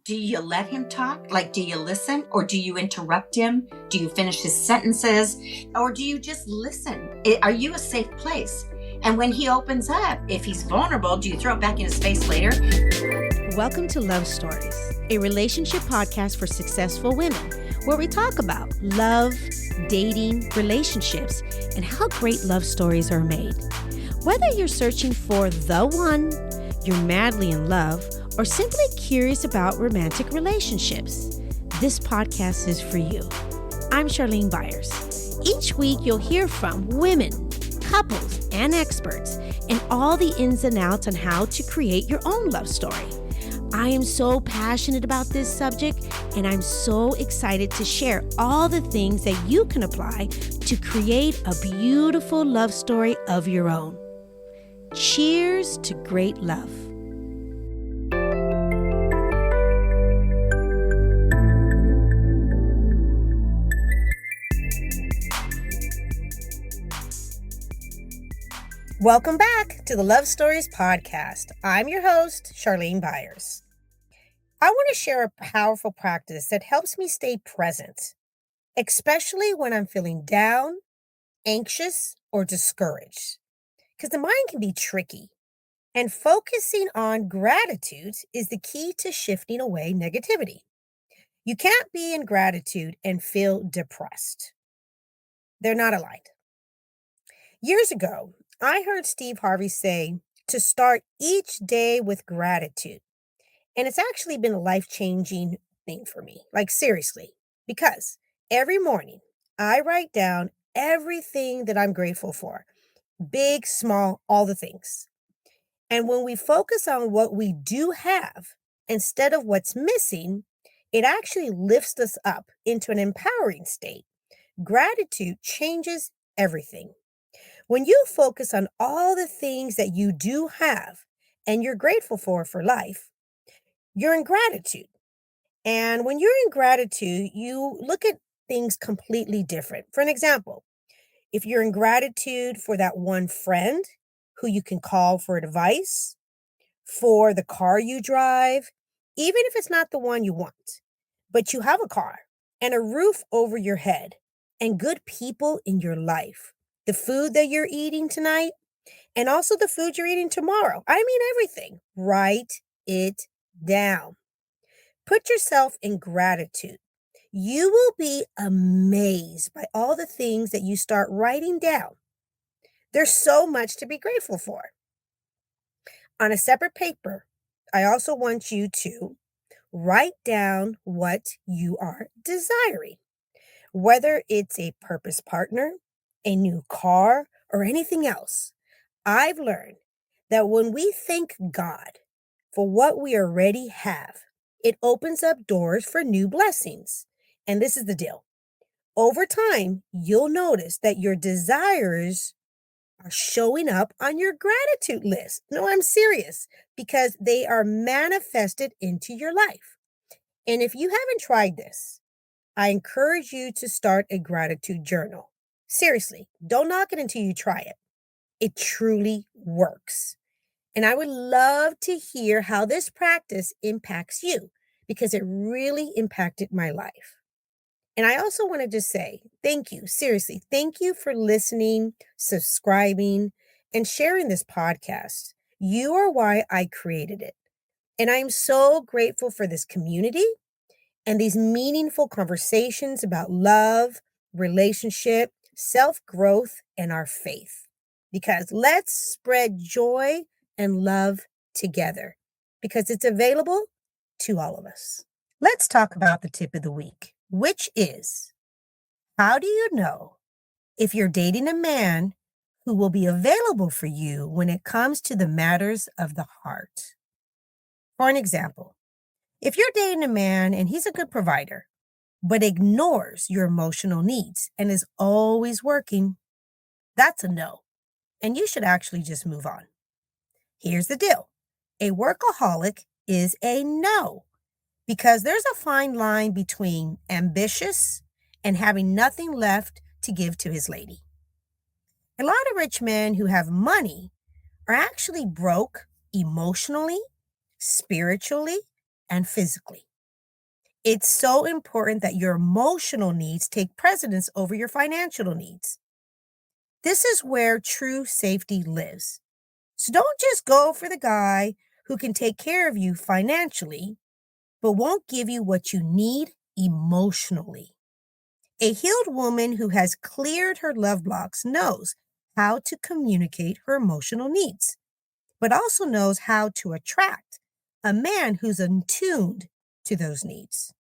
Do you let him talk? Like, do you listen or do you interrupt him? Do you finish his sentences or do you just listen? Are you a safe place? And when he opens up, if he's vulnerable, do you throw it back in his face later? Welcome to Love Stories, a relationship podcast for successful women, where we talk about love, dating, relationships, and how great love stories are made. Whether you're searching for the one, you're madly in love, or simply curious about romantic relationships, this podcast is for you. I'm Charlene Byars. Each week, you'll hear from women, couples, and experts, and all the ins and outs on how to create your own love story. I am so passionate about this subject, and I'm so excited to share all the things that you can apply to create a beautiful love story of your own. Cheers to great love. Welcome back to the Love Stories podcast. I'm your host, Charlene Byars. I want to share a powerful practice that helps me stay present, especially when I'm feeling down, anxious, or discouraged, because the mind can be tricky. And focusing on gratitude is the key to shifting away negativity. You can't be in gratitude and feel depressed. They're not aligned. Years ago, I heard Steve Harvey say to start each day with gratitude. And it's actually been a life-changing thing for me. Like, seriously, because every morning I write down everything that I'm grateful for. Big, small, all the things. And when we focus on what we do have instead of what's missing, it actually lifts us up into an empowering state. Gratitude changes everything. When you focus on all the things that you do have and you're grateful for life, you're in gratitude. And when you're in gratitude, you look at things completely different. For an example, if you're in gratitude for that one friend who you can call for advice, for the car you drive, even if it's not the one you want, but you have a car and a roof over your head and good people in your life, the food that you're eating tonight, and also the food you're eating tomorrow. I mean, everything. Write it down. Put yourself in gratitude. You will be amazed by all the things that you start writing down. There's so much to be grateful for. On a separate paper, I also want you to write down what you are desiring, whether it's a purpose partner, a new car, or anything else. I've learned that when we thank God for what we already have, it opens up doors for new blessings. And this is the deal. Over time, you'll notice that your desires are showing up on your gratitude list. No, I'm serious, because they are manifested into your life. And if you haven't tried this, I encourage you to start a gratitude journal. Seriously, don't knock it until you try it. It truly works. And I would love to hear how this practice impacts you, because it really impacted my life. And I also wanted to say thank you. Seriously, thank you for listening, subscribing, and sharing this podcast. You are why I created it. And I am so grateful for this community and these meaningful conversations about love, relationship, self-growth, and our faith. Because let's spread joy and love together, because it's available to all of us. Let's talk about the tip of the week, which is, how do you know if you're dating a man who will be available for you when it comes to the matters of the heart? For an example, if you're dating a man and he's a good provider, but ignores your emotional needs and is always working, that's a no. And you should actually just move on. Here's the deal. A workaholic is a no, because there's a fine line between ambitious and having nothing left to give to his lady. A lot of rich men who have money are actually broke emotionally, spiritually, and physically. It's so important that your emotional needs take precedence over your financial needs. This is where true safety lives. So don't just go for the guy who can take care of you financially, but won't give you what you need emotionally. A healed woman who has cleared her love blocks knows how to communicate her emotional needs, but also knows how to attract a man who's attuned to those needs.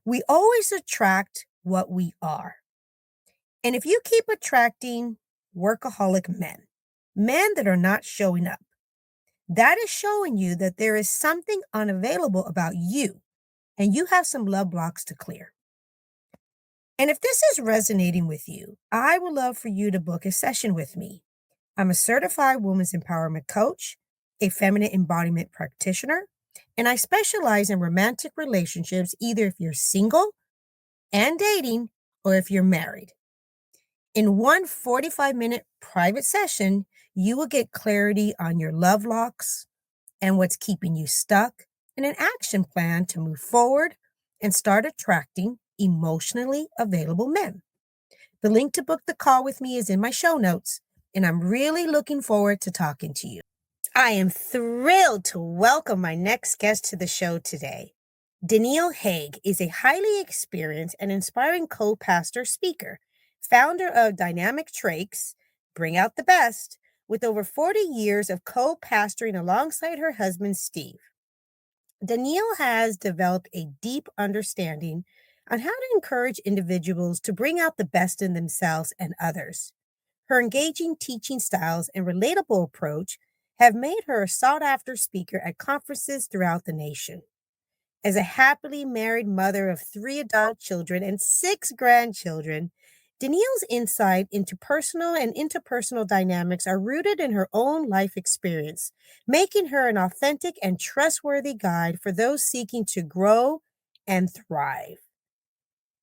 We always attract what we are. And if you keep attracting workaholic men that are not showing up, that is showing you that there is something unavailable about you, and you have some love blocks to clear. And if this is resonating with you, I would love for you to book a session with me. I'm a certified women's empowerment coach, a feminine embodiment practitioner, and I specialize in romantic relationships, either if you're single and dating or if you're married. In one 45-minute private session, you will get clarity on your love locks and what's keeping you stuck, and an action plan to move forward and start attracting emotionally available men. The link to book the call with me is in my show notes, and I'm really looking forward to talking to you. I am thrilled to welcome my next guest to the show today. Daniele Hage is a highly experienced and inspiring co-pastor speaker, founder of Dynamic Traits, Bring Out the Best, with over 40 years of co-pastoring alongside her husband, Steve. Daniele has developed a deep understanding on how to encourage individuals to bring out the best in themselves and others. Her engaging teaching styles and relatable approach have made her a sought-after speaker at conferences throughout the nation. As a happily married mother of 3 adult children and 6 grandchildren, Daniele's insight into personal and interpersonal dynamics are rooted in her own life experience, making her an authentic and trustworthy guide for those seeking to grow and thrive.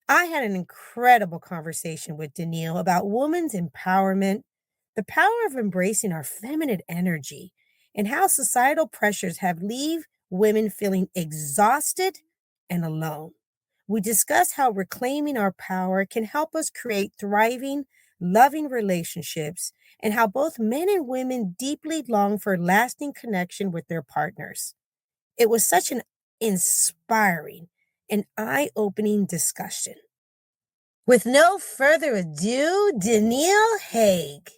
I had an incredible conversation with Daniele about women's empowerment, the power of embracing our feminine energy, and how societal pressures have leave women feeling exhausted and alone. We discuss how reclaiming our power can help us create thriving, loving relationships, and how both men and women deeply long for lasting connection with their partners. It was such an inspiring and eye-opening discussion. With no further ado, Daniele Hage.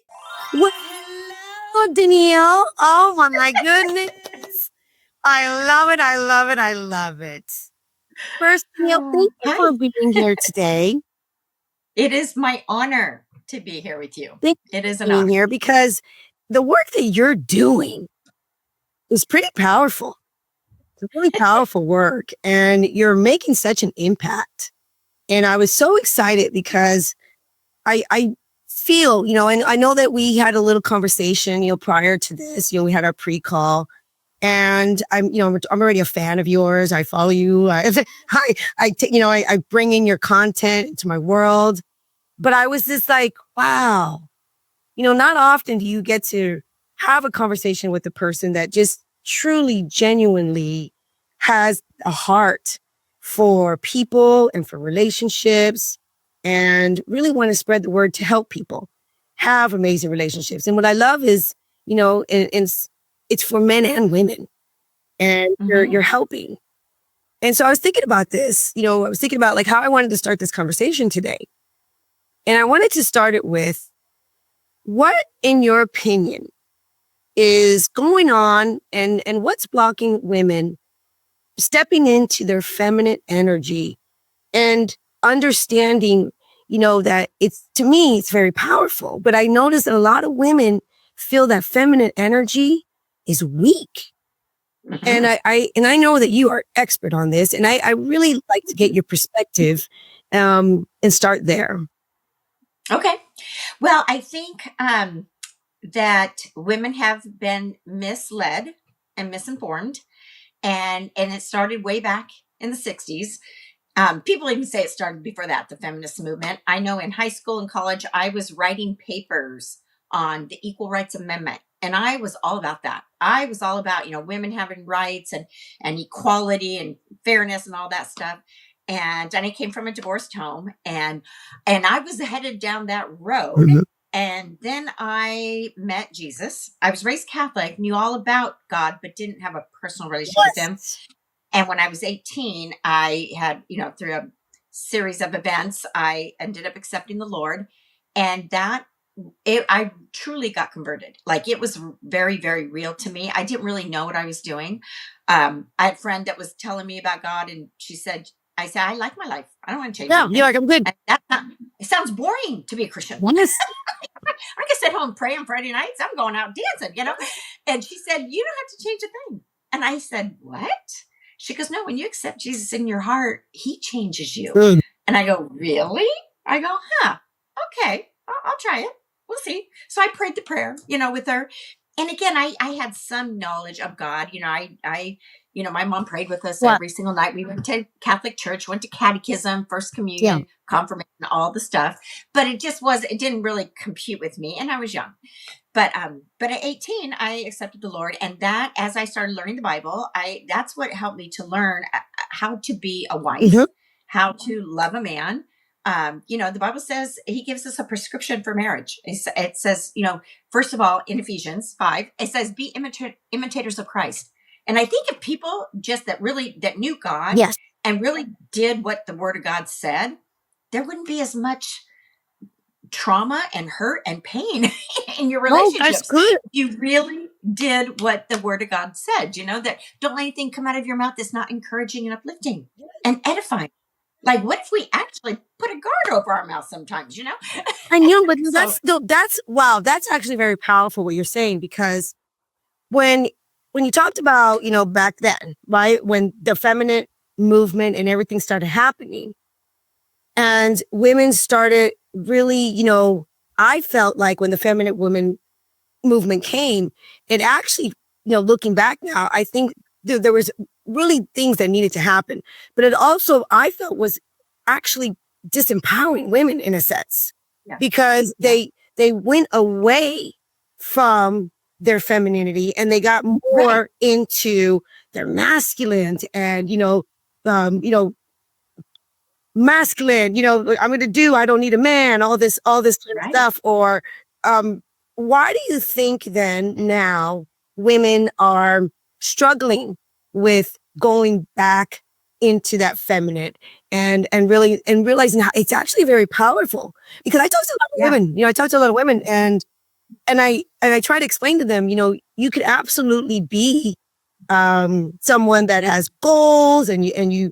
Well, hello, Daniele. Oh my goodness. I love it. I love it. I love it. First, Daniele, thank you for Hi. being here today. It is my honor to be here with you. Thank It you is for an being honor. here because the work that you're doing is pretty powerful. It's really powerful work, and you're making such an impact. And I was so excited because I feel, and I know that we had a little conversation, prior to this, we had our pre-call, and I'm already a fan of yours. I follow you. I bring in your content into my world, but I was just like, wow, not often do you get to have a conversation with a person that just truly, genuinely has a heart for people and for relationships and really want to spread the word to help people have amazing relationships. And what I love is, it's for men and women, and you're helping. And so I was thinking about this, I was thinking about like how I wanted to start this conversation today. And I wanted to start it with, what, in your opinion, is going on and what's blocking women stepping into their feminine energy and understanding, that to me, it's very powerful. But I notice that a lot of women feel that feminine energy is weak. And I know that you are expert on this, and I really like to get your perspective and start there. Okay. Well, I think that women have been misled and misinformed, and it started way back in the 60s. People even say it started before that, the feminist movement. I know in high school and college, I was writing papers on the Equal Rights Amendment And I was all about that. I was all about, women having rights and equality and fairness and all that stuff. And I came from a divorced home, and I was headed down that road. Mhm. And then I met Jesus. I was raised Catholic, knew all about God, but didn't have a personal relationship with him. Yes. And when I was 18, I had, through a series of events, I ended up accepting the Lord. And I truly got converted. Like, it was very, very real to me. I didn't really know what I was doing. I had a friend that was telling me about God, and I said, I like my life. I don't want to change Yeah, anything. you're like, I'm good. And it sounds boring to be a Christian. Yes. I can sit home and pray on Friday nights. I'm going out dancing, And she said, you don't have to change a thing. And I said, what? She goes, no, when you accept Jesus in your heart, he changes you. Good. And I go, really? I go, okay, I'll try it. We'll see. So I prayed the prayer, with her. And again, I had some knowledge of God. My mom prayed with us every single night. We went to Catholic church, went to catechism, first communion, confirmation, all the stuff. But it didn't really compute with me. And I was young. But at 18, I accepted the Lord. And that, as I started learning the Bible, that's what helped me to learn how to be a wife, how to love a man. The Bible says he gives us a prescription for marriage. It says, first of all, in Ephesians 5, it says, be imitators of Christ. And I think if people just that knew God and really did what the word of God said, there wouldn't be as much trauma and hurt and pain in your relationships. Oh, that's good. You really did what the word of God said, that don't let anything come out of your mouth that's not encouraging and uplifting and edifying. Like, what if we actually put a guard over our mouth sometimes, I know, but wow, that's actually very powerful what you're saying, because when you talked about, back then, right, when the feminine movement and everything started happening and women started really, I felt like when the feminine woman movement came, it actually, looking back now, I think there was really things that needed to happen, but it also, I felt, was actually disempowering women in a sense, because they went away from their femininity and they got more into their masculine and, masculine, I'm going to do, I don't need a man, all this kind of stuff. Or, why do you think then now women are struggling with going back into that feminine and realizing how it's actually very powerful? Because I talk to a lot of women, I talk to a lot of women and I try to explain to them, you could absolutely be someone that has goals and you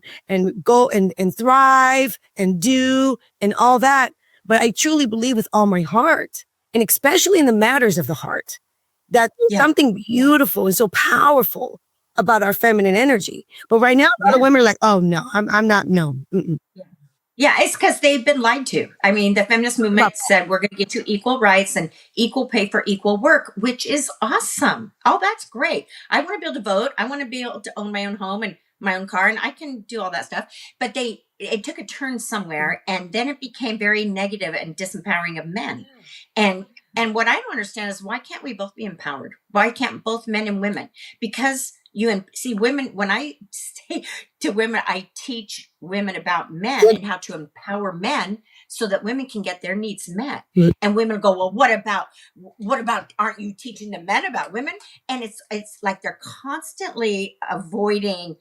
go and thrive and do and all that. But I truly believe with all my heart, and especially in the matters of the heart, that there's something beautiful and so powerful about our feminine energy. But right now, a lot of women are like, oh no, I'm not, no. Mm-mm. Yeah, it's because they've been lied to. I mean, the feminist movement said we're going to get to equal rights and equal pay for equal work, which is awesome. Oh, that's great. I want to be able to vote. I want to be able to own my own home and my own car, and I can do all that stuff. But it took a turn somewhere, and then it became very negative and disempowering of men. And what I don't understand is, why can't we both be empowered? Why can't both men and women? Because you see, women, when I say to women, I teach women about men and how to empower men so that women can get their needs met. And women go, well, what about, aren't you teaching the men about women? And it's like they're constantly avoiding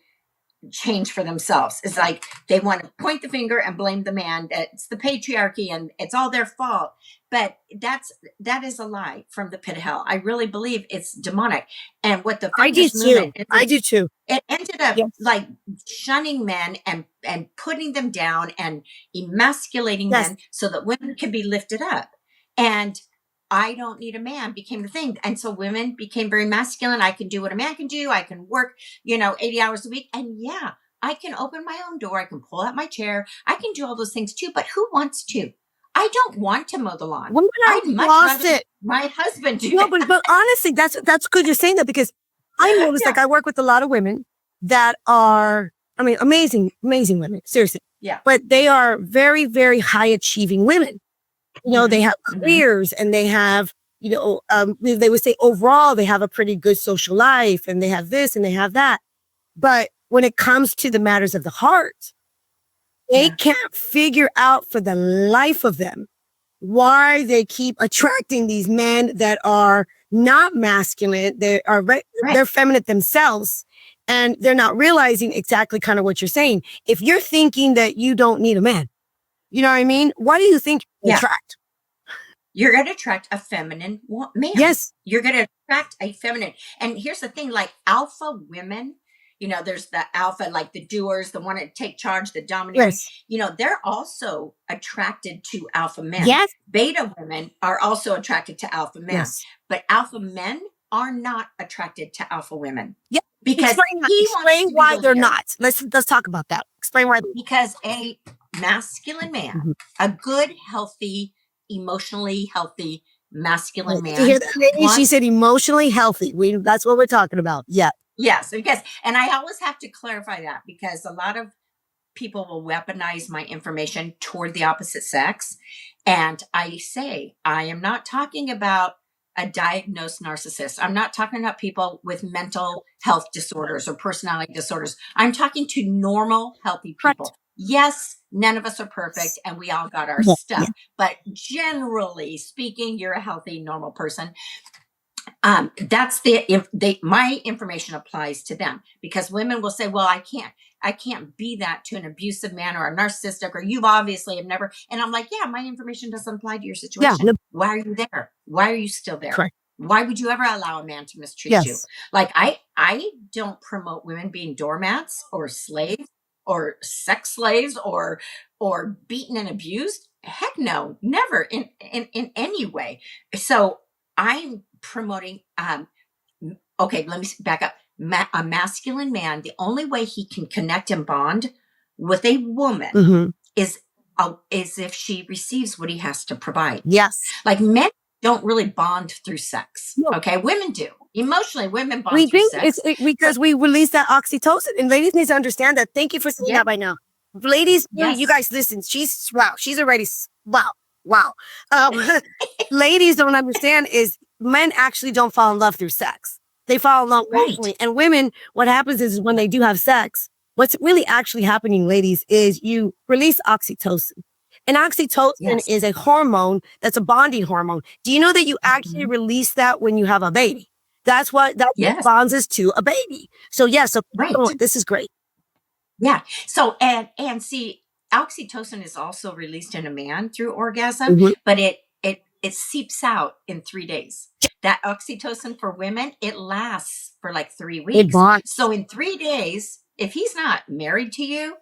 change for themselves. It's like they want to point the finger and blame the man. It's the patriarchy and it's all their fault. But that is a lie from the pit of hell. I really believe it's demonic. And what the feminist movement, I do too. It ended up like shunning men and putting them down and emasculating men so that women can be lifted up. And I don't need a man became the thing. And so women became very masculine. I can do what a man can do. I can work, 80 hours a week. And I can open my own door. I can pull out my chair. I can do all those things too. But who wants to? I don't want to mow the lawn. I'd much rather my husband do. No, but honestly, that's good you're saying that, because I noticed like I work with a lot of women that are, amazing women, seriously. Yeah. But they are very, very high achieving women. They have careers and they have, they would say overall they have a pretty good social life and they have this and they have that. But when it comes to the matters of the heart, they can't figure out for the life of them why they keep attracting these men that are not masculine. They're feminine themselves, and they're not realizing exactly kind of what you're saying. If you're thinking that you don't need a man, you know what I mean? What do you think you attract? You're going to attract a feminine man. Yes. You're going to attract a feminine. And here's the thing, like alpha women, there's the alpha, like the doers, the one that take charge, the domineering, they're also attracted to alpha men. Yes. Beta women are also attracted to alpha men. Yes. But alpha men are not attracted to alpha women. Yeah. Because explain why they're not. Let's talk about that. Explain why. Because a masculine man, a good, healthy, emotionally healthy masculine man. You hear that, lady? She said emotionally healthy. That's what we're talking about. Yeah. Yes, because, and I always have to clarify that because a lot of people will weaponize my information toward the opposite sex. And I say, I am not talking about a diagnosed narcissist. I'm not talking about people with mental health disorders or personality disorders. I'm talking to normal, healthy people. Right. Yes, none of us are perfect and we all got our stuff. But generally speaking, you're a healthy, normal person. That's my information applies to them because women will say, well, I can't be that to an abusive man or a narcissistic, or you've obviously have never. And I'm like, yeah, my information doesn't apply to your situation. Yeah. Why are you there? Why are you still there? Correct. Why would you ever allow a man to mistreat you? Like I don't promote women being doormats or slaves or sex slaves or beaten and abused. Heck no, never in any way. So I'm promoting, okay, let me back up. A masculine man, the only way he can connect and bond with a woman is if she receives what he has to provide. Yes. Like men don't really bond through sex. No. Okay, women do. Emotionally, women bond through sex. It's because we release that oxytocin, and ladies need to understand that. Thank you for saying that by now. Ladies, you guys listen. She's already, wow. Ladies don't understand is men actually don't fall in love through sex. They fall in love emotionally. And women, what happens is when they do have sex, what's really actually happening, ladies, is you release oxytocin. And oxytocin is a hormone that's a bonding hormone. Do you know that you actually release that when you have a baby? That's what bonds us to a baby. So this is great. Yeah. So and see, oxytocin is also released in a man through orgasm, but it seeps out in 3 days. That oxytocin for women, it lasts for like 3 weeks. So in 3 days, if he's not married to you,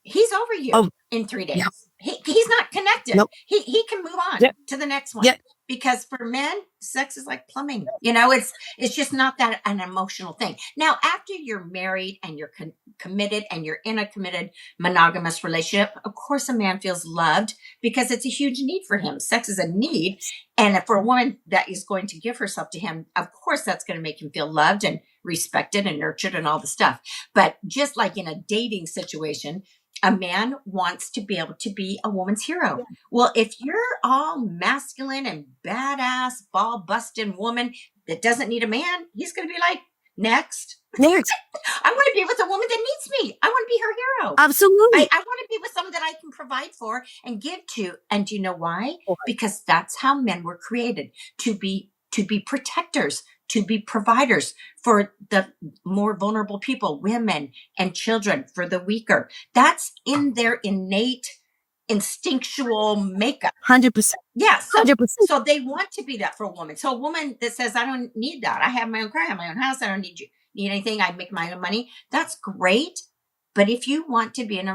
he's over you in 3 days. Yeah. He's not connected. Nope. He can move on to the next one. Yeah. Because for men, sex is like plumbing. It's just not that an emotional thing. Now, after you're married and you're committed and you're in a committed monogamous relationship, of course, a man feels loved because it's a huge need for him. Sex is a need. And for a woman that is going to give herself to him, of course, that's going to make him feel loved and respected and nurtured and all the stuff. But just like in a dating situation, a man wants to be able to be a woman's hero. Yeah. Well, if you're all masculine and badass, ball busting woman that doesn't need a man, he's going to be like, next. I want to be with a woman that needs me. I want to be her hero. Absolutely. I want to be with someone that I can provide for and give to. And do you know why? Because that's how men were created, to be protectors, to be providers for the more vulnerable people, women and children, for the weaker. That's in their innate instinctual makeup. 100%. Yeah. So, 100%. So they want to be that for a woman. So a woman that says, I don't need that. I have my own car, I have my own house. I don't need anything. I make my own money. That's great. But if you want to be in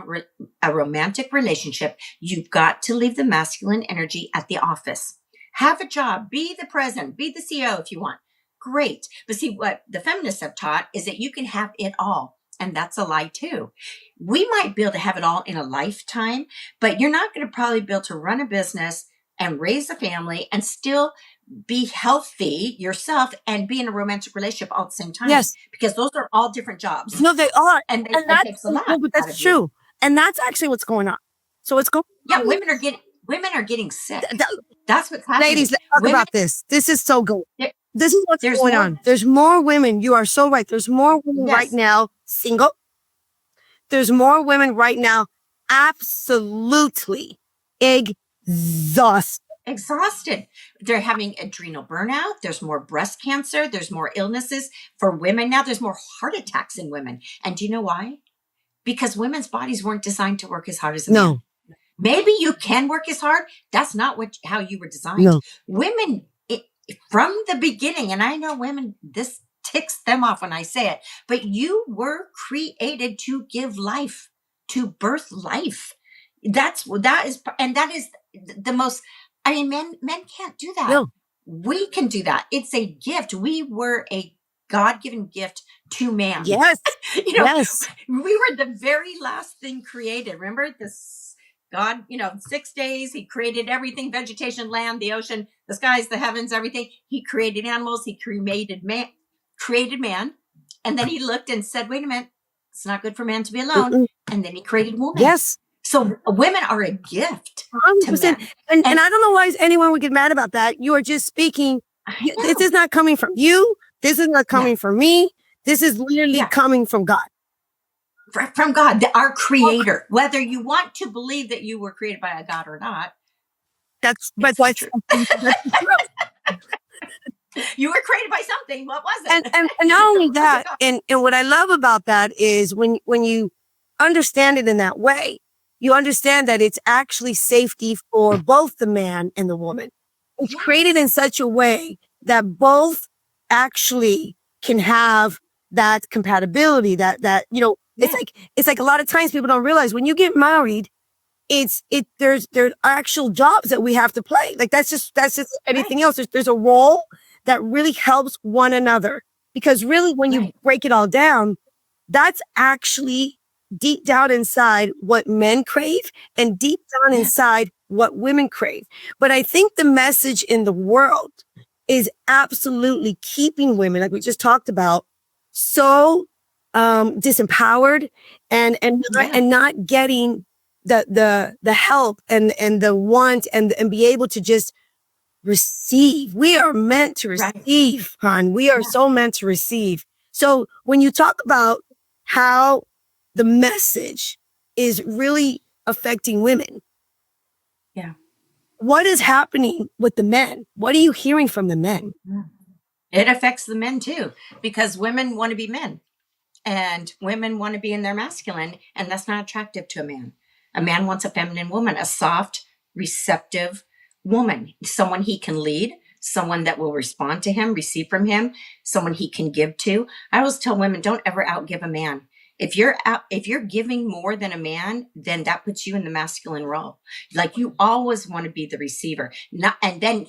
a romantic relationship, you've got to leave the masculine energy at the office. Have a job, be the president, be the CEO if you want. Great. But see, what the feminists have taught is that you can have it all. And that's a lie too. We might be able to have it all in a lifetime, but you're not going to probably be able to run a business and raise a family and still be healthy yourself and be in a romantic relationship all at the same time. Yes. Because those are all different jobs. No, they are. And that takes a lot. But that's true. And that's actually what's going on. So it's going on. Yeah, women are getting women are getting sick. Th- th- That's what's happening. Ladies, let's talk Women, about this. This is so good. there- This is what's there's going more. on. There's more women. You are so right. There's more women right Yes, now single. There's more women right now absolutely exhausted. exhausted. They're having adrenal burnout. There's more breast cancer. There's more illnesses for women now. There's more heart attacks in women. And do you know why? Because women's bodies weren't designed to work as hard as a man. No, Maybe you can work as hard. That's not how you were designed. no. Women, from the beginning, and I know women, this ticks them off when I say it, but you were created to give life, to birth life. That is the most. I mean, men can't do that. No. We can do that. It's a gift. We were a God-given gift to man. Yes. Yes. We were the very last thing created. Remember this God, 6 days, he created everything, vegetation, land, the ocean, the skies, the heavens, everything. He created animals. He created man. And then he looked and said, wait a minute, it's not good for man to be alone. Mm-mm. And then he created woman. Yes. So women are a gift. 100%. And I don't know why anyone would get mad about that. You are just speaking. This is not coming from you. This is not coming from me. This is literally coming from God. From God, our creator. Whether you want to believe that you were created by a God or not. That's true. true. You were created by something. What was it? And not only that, and what I love about that is when you understand it in that way, you understand that it's actually safety for both the man and the woman. It's created in such a way that both actually can have that compatibility, that it's like a lot of times people don't realize when you get married, there's actual jobs that we have to play. Like that's just anything else. There's a role that really helps one another, because really when you break it all down, that's actually deep down inside what men crave and deep down inside what women crave. But I think the message in the world is absolutely keeping women, like we just talked about, so disempowered and not getting the help and the want and be able to just receive. We are meant to receive, hon. We are so meant to receive. So when you talk about how the message is really affecting women, what is happening with the men? What are you hearing from the men? It affects the men too, because women want to be men and women want to be in their masculine, and that's not attractive to a man. A man wants a feminine woman, a soft, receptive woman, someone he can lead, someone that will respond to him, receive from him, someone he can give to. I always tell women, don't ever outgive a man. If you're giving more than a man, then that puts you in the masculine role. Like you always want to be the receiver, and then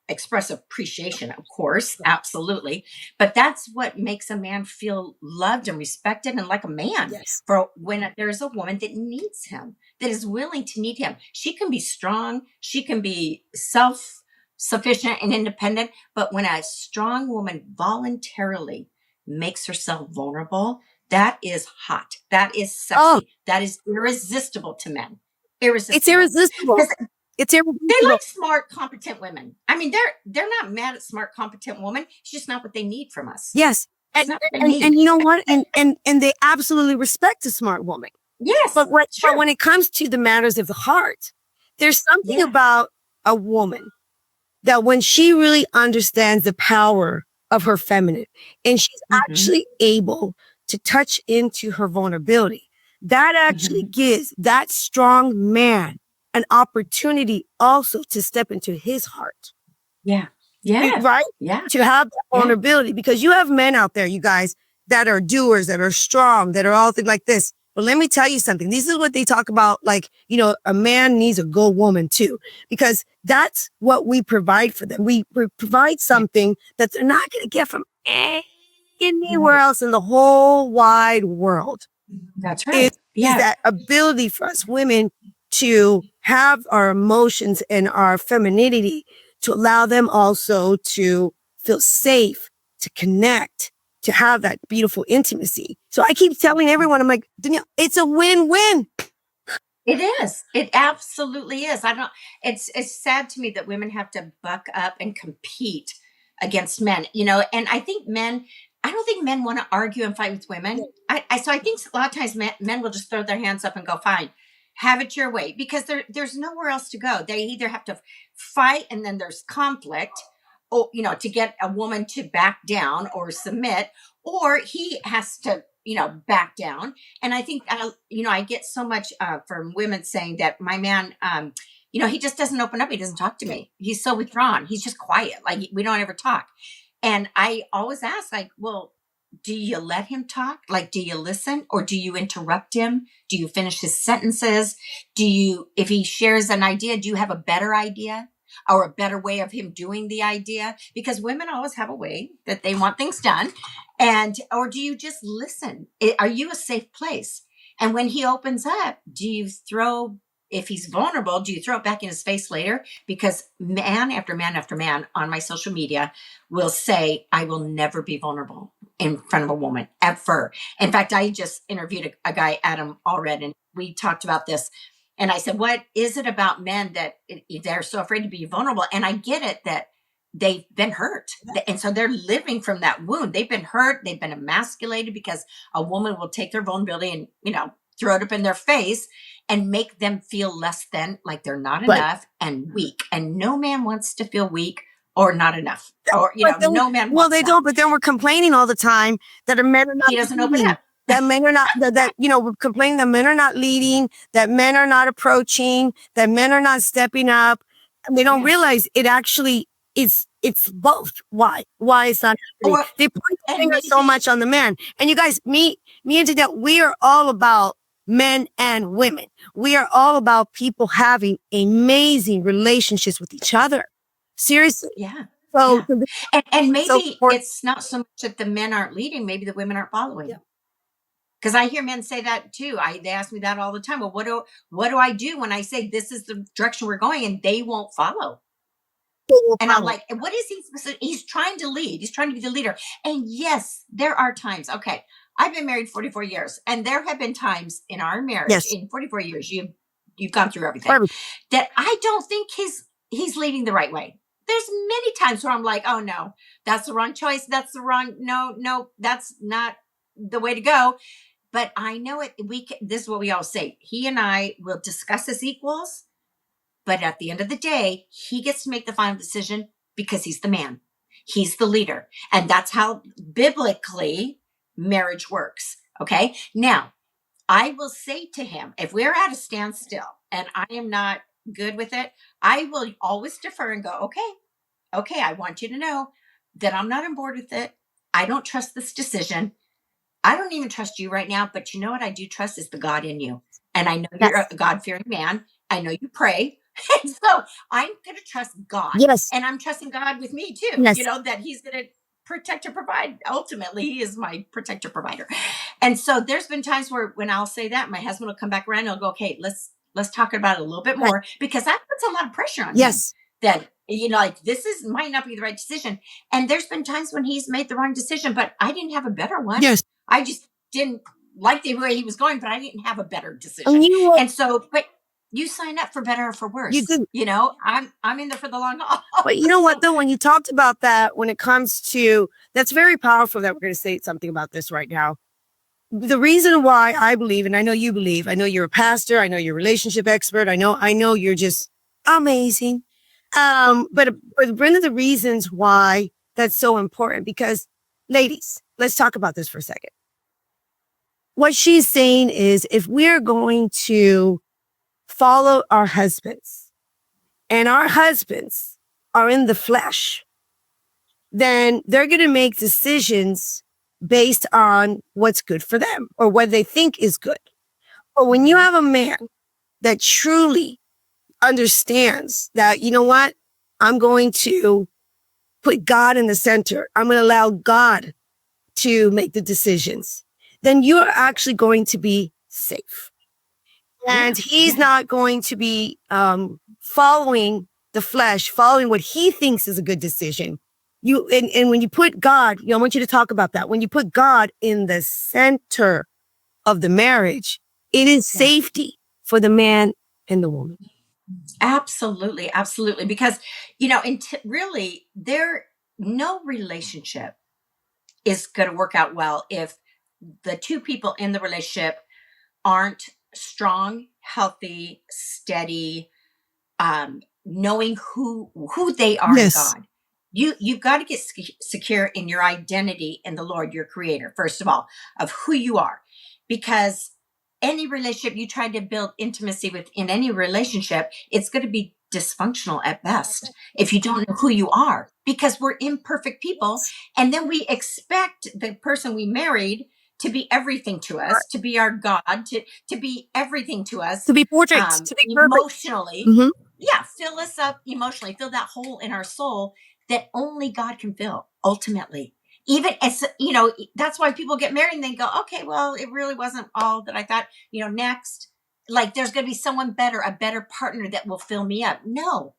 express appreciation, of course, absolutely. But that's what makes a man feel loved and respected and like a man. Yes. For when there's a woman that needs him, that is willing to need him. She can be strong. She can be self-sufficient and independent. But when a strong woman voluntarily makes herself vulnerable, that is hot. That is sexy. That is irresistible to men. Irresistible. It's irresistible. It's irresistible. They like smart, competent women. I mean, they're not mad at smart, competent women. It's just not what they need from us. Yes. And you know what? And they absolutely respect a smart woman. Yes. But when it comes to the matters of the heart, there's something about a woman that when she really understands the power of her feminine and she's actually able to touch into her vulnerability, that actually gives that strong man an opportunity also to step into his heart. Yeah. Yeah. Right? Yeah. To have that vulnerability, because you have men out there, you guys, that are doers, that are strong, that are all things like this. But let me tell you something. This is what they talk about. Like, a man needs a good woman too, because that's what we provide for them. We provide something that they're not going to get from anywhere else in the whole wide world. That's right. Is that ability for us women to have our emotions and our femininity, to allow them also to feel safe, to connect, to have that beautiful intimacy. So I keep telling everyone, I'm like, Danielle, it's a win-win. It is. It absolutely is. I don't it's sad to me that women have to buck up and compete against men, and I don't think men want to argue and fight with women. So I think a lot of times men will just throw their hands up and go, fine, have it your way, because there's nowhere else to go. They either have to fight and then there's conflict, or, to get a woman to back down or submit, or he has to, back down. And I think, I get so much from women saying that my man, he just doesn't open up. He doesn't talk to me. He's so withdrawn. He's just quiet. Like, we don't ever talk. And I always ask, like, well, do you let him talk? Like, do you listen, or do you interrupt him? Do you finish his sentences? If he shares an idea, do you have a better idea or a better way of him doing the idea? Because women always have a way that they want things done. Or do you just listen? Are you a safe place? And when he opens up, if he's vulnerable, do you throw it back in his face later? Because man after man after man on my social media will say, I will never be vulnerable in front of a woman, ever. In fact, I just interviewed a guy, Adam Allred, and we talked about this. And I said, what is it about men that they're so afraid to be vulnerable? And I get it that they've been hurt. And so they're living from that wound. They've been hurt. They've been emasculated because a woman will take their vulnerability and, throw it up in their face and make them feel less than, like they're not enough and weak. And no man wants to feel weak or not enough, or, no man. Well, they don't, but then we're complaining all the time that a men are not. He doesn't open up. That men are not, we're complaining that men are not leading, that men are not approaching, that men are not stepping up. And they don't realize it actually it's both. Why is that happening? They point the finger so much on the man. And you guys, me and Danielle, we are all about men and women. We are all about people having amazing relationships with each other. Seriously. Yeah. So, and maybe it's not so much that the men aren't leading, maybe the women aren't following. Yeah. Because I hear men say that too. They ask me that all the time. Well, what do I do when I say this is the direction we're going and they won't follow? And I'm like, what is he supposed to? He's trying to lead. He's trying to be the leader. And yes, there are times. Okay, I've been married 44 years, and there have been times in our marriage, in 44 years, you've gone through everything, that I don't think he's leading the right way. There's many times where I'm like, oh no, that's the wrong choice. That's the wrong. No, that's not the way to go. But I know it. This is what we all say. He and I will discuss as equals. But at the end of the day, he gets to make the final decision because he's the man. He's the leader. And that's how biblically marriage works. Okay. Now, I will say to him, if we're at a standstill and I am not good with it, I will always defer and go, okay, I want you to know that I'm not on board with it. I don't trust this decision. I don't even trust you right now. But you know what I do trust is the God in you. And I know you're a God-fearing man. I know you pray. And so I'm going to trust God. Yes. And I'm trusting God with me too. Yes. That he's going to protect and provide. Ultimately, he is my protector provider. And so there's been times where when I'll say that, my husband will come back around and he'll go, okay, let's talk about it a little bit more, because that puts a lot of pressure on him. That, like, might not be the right decision. And there's been times when he's made the wrong decision, but I didn't have a better one. Yes. I just didn't like the way he was going, but I didn't have a better decision. And so, but you sign up for better or for worse. You do. I'm in there for the long haul. But you know what, though, when you talked about that, when it comes to, that's very powerful that we're going to say something about this right now. The reason why I believe, and I know you believe, I know you're a pastor, I know you're a relationship expert, I know you're just amazing. But one of the reasons why that's so important, because ladies, let's talk about this for a second. What she's saying is, if we're going to follow our husbands and our husbands are in the flesh, then they're going to make decisions based on what's good for them or what they think is good. But when you have a man that truly understands that, you know what, I'm going to put God in the center, I'm going to allow God to make the decisions, then you're actually going to be safe. And he's not going to be following the flesh, following what he thinks is a good decision. And when you put God, I want you to talk about that. When you put God in the center of the marriage, it is safety for the man and the woman. Absolutely, absolutely. Because, really, no relationship is going to work out well if the two people in the relationship aren't strong, healthy, steady, knowing who they are in God. You've got to get secure in your identity in the Lord, your creator, first of all, of who you are. Because any relationship you try to build intimacy with in any relationship, it's going to be dysfunctional at best if you don't know who you are, because we're imperfect people. And then we expect the person we married to be everything to us, to be our God, to be everything to us, to be portraits, to be emotionally. Mm-hmm. Yeah, fill us up emotionally, fill that hole in our soul that only God can fill ultimately. Even as, that's why people get married and they go, okay, well, it really wasn't all that I thought, next, like there's going to be someone better, a better partner that will fill me up. No,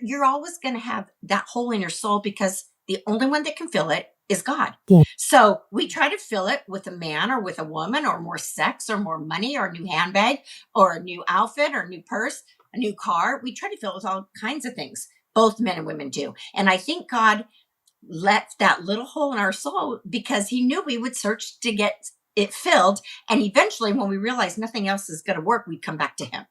you're always going to have that hole in your soul, because the only one that can fill it is God. Yeah. So we try to fill it with a man or with a woman, or more sex or more money or a new handbag or a new outfit or a new purse, a new car. We try to fill it with all kinds of things. Both men and women do. And I think God left that little hole in our soul because he knew we would search to get it filled. And eventually, when we realize nothing else is going to work, we come back to him.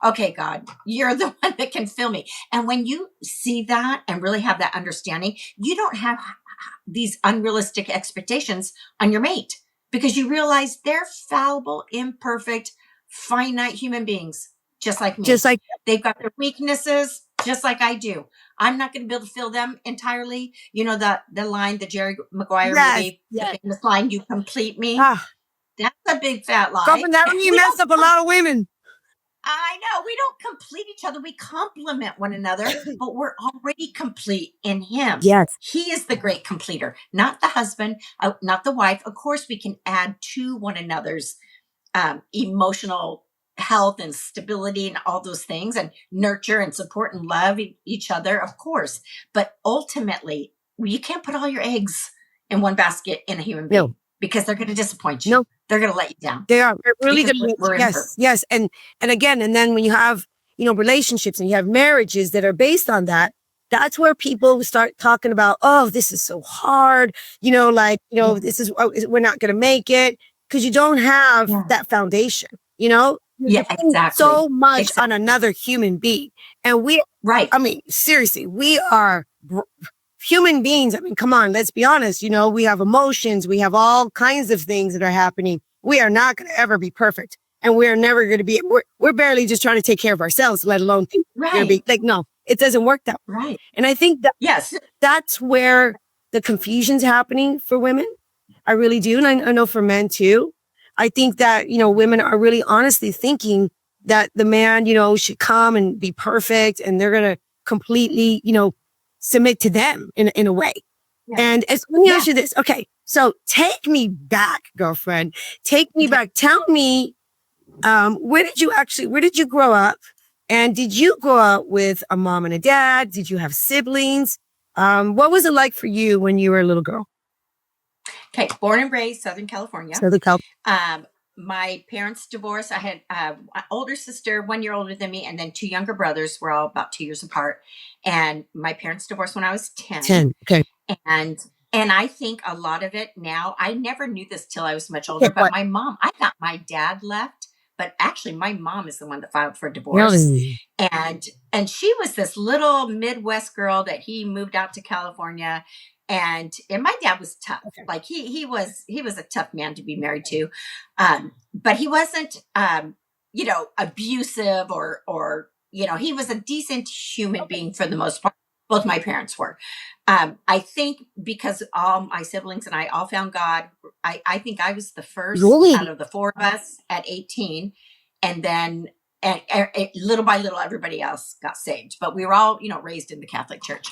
Okay, God, you're the one that can fill me. And when you see that and really have that understanding, you don't have these unrealistic expectations on your mate, because you realize they're fallible, imperfect, finite human beings, just like me. Just like they've got their weaknesses, just like I do. I'm not going to be able to fill them entirely. You know, the line, the Jerry Maguire movie, the famous line, "You complete me." That's a big fat lie. Girlfriend, that really messed up a lot of women. I know. We don't complete each other. We complement one another, but we're already complete in him. Yes. He is the great completer, not the husband, not the wife. Of course, we can add to one another's emotional health and stability and all those things, and nurture and support and love each other, of course. But ultimately, you can't put all your eggs in one basket in a human being. No. Because they're going to disappoint you. No. They're going to let you down. They are. They're really going to. Yes, yes. And again, and then when you have, relationships and you have marriages that are based on that, that's where people start talking about, oh, this is so hard. This is, we're not going to make it, because you don't have that foundation, You're exactly. so much on another human being. And seriously, we are human beings. Come on, let's be honest. We have emotions. We have all kinds of things that are happening. We are not going to ever be perfect. And we're never going to be, we're barely just trying to take care of ourselves, let alone think we're going to be no, it doesn't work that way. Right. And I think that that's where the confusion's happening for women. I really do. And I know for men too. I think that, women are really honestly thinking that the man, should come and be perfect, and they're going to completely, submit to them in a way. Yeah. And let me ask you this. Okay. So take me back, girlfriend. Take me back. Tell me, where did you grow up? And did you grow up with a mom and a dad? Did you have siblings? What was it like for you when you were a little girl? Okay. Born and raised Southern California. Southern California. My parents divorced. I had an older sister, 1 year older than me, and then two younger brothers. We're all about 2 years apart. And my parents divorced when I was 10. 10. Okay. And I think a lot of it now, I never knew this till I was much older, but my mom, I thought my dad left, but actually my mom is the one that filed for divorce. Really? And she was this little Midwest girl that he moved out to California. And my dad was tough. Okay. Like he was a tough man to be married to. But he wasn't, abusive or, he was a decent human being for the most part. Both my parents were. I think because all my siblings and I all found God, I think I was the first out of the four of us at 18. And then and little by little, everybody else got saved. But we were all, raised in the Catholic Church.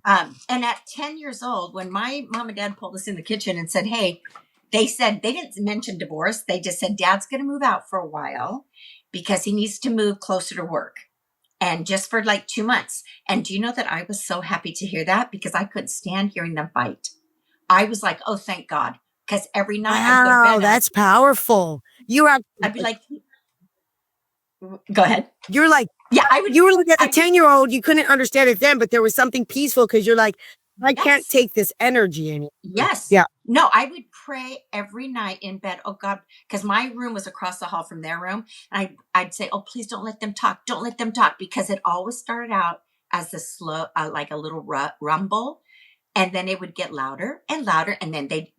And at 10 years old, when my mom and dad pulled us in the kitchen and said, hey, they didn't mention divorce. They just said, Dad's going to move out for a while because he needs to move closer to work. And just for like 2 months. And do you know that I was so happy to hear that, because I couldn't stand hearing them fight. I was like, oh, thank God. Because every night I'd go to bed. That's powerful. I'd be like, Go ahead. You're like, yeah, you were like, as a 10-year-old, you couldn't understand it then, but there was something peaceful because you're like, I can't take this energy anymore. Yes. Yeah. No, I would pray every night in bed. Oh God, because my room was across the hall from their room. And I'd say, oh, please don't let them talk. Don't let them talk. Because it always started out as a slow, like a little rumble. And then it would get louder and louder. And then they'd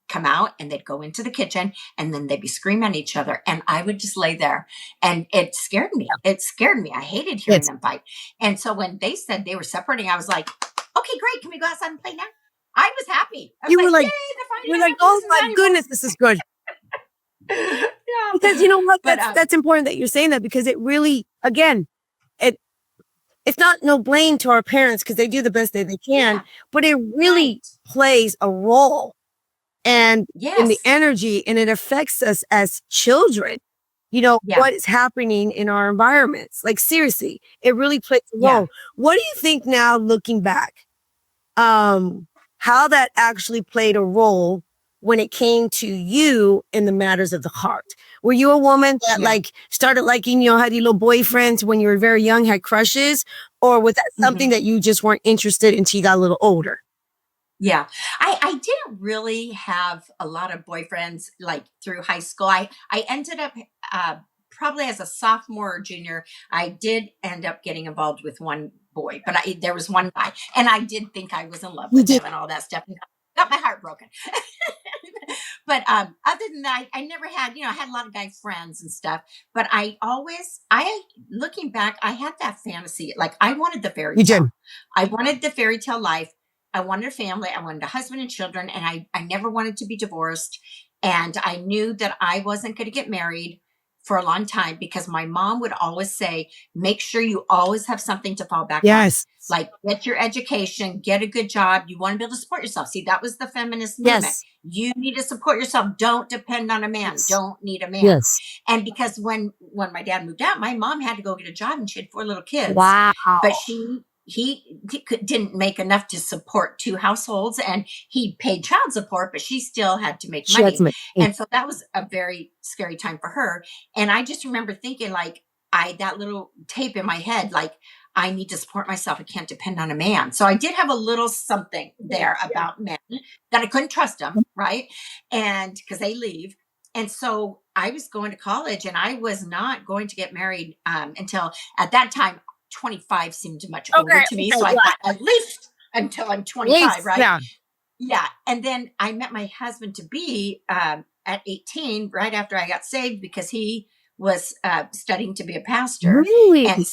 come out and they'd go into the kitchen and then they'd be screaming at each other. And I would just lay there and it scared me. It scared me. I hated hearing them fight. And so when they said they were separating, I was like, okay, great. Can we go outside and play now? I was happy. You were like, oh my goodness, this is good. Yeah. Because you know what? That's important that you're saying that, because it really, again, it's not no blame to our parents because they do the best that they can, but it really plays a role and in the energy, and it affects us as children. You know, what is happening in our environments. Like, seriously, it really plays a role. What do you think now, looking back, how that actually played a role when it came to you in the matters of the heart? Were you a woman that like started liking, you know, had your little boyfriends when you were very young, had crushes? Or was that something that you just weren't interested in until you got a little older? Yeah, I didn't really have a lot of boyfriends like through high school. I ended up probably as a sophomore or junior, I did end up getting involved with one boy, but there was one guy, and I did think I was in love with him and all that stuff. Got my heart broken. But other than that, I never had, I had a lot of guy friends and stuff, but looking back, I had that fantasy. Like, I wanted the fairy tale. I wanted the fairy tale life. I wanted a family. I wanted a husband and children, and I never wanted to be divorced. And I knew that I wasn't going to get married for a long time because my mom would always say, make sure you always have something to fall back on. Like, get your education, get a good job. You want to be able to support yourself. See, that was the feminist movement. You need to support yourself. Don't depend on a man. Don't need a man. And because when my dad moved out, my mom had to go get a job and she had 4 little kids. Wow. But he didn't make enough to support 2 households, and he paid child support, but she still had to make money. And so that was a very scary time for her. And I just remember thinking, like, that little tape in my head, like, I need to support myself. I can't depend on a man. So I did have a little something there about men that I couldn't trust them. Right. And because they leave. And so I was going to college, and I was not going to get married until at that time, 25 seemed much older to me. So I thought at least until I'm 25, right? Yeah. And then I met my husband to be at 18, right after I got saved, because he was studying to be a pastor. And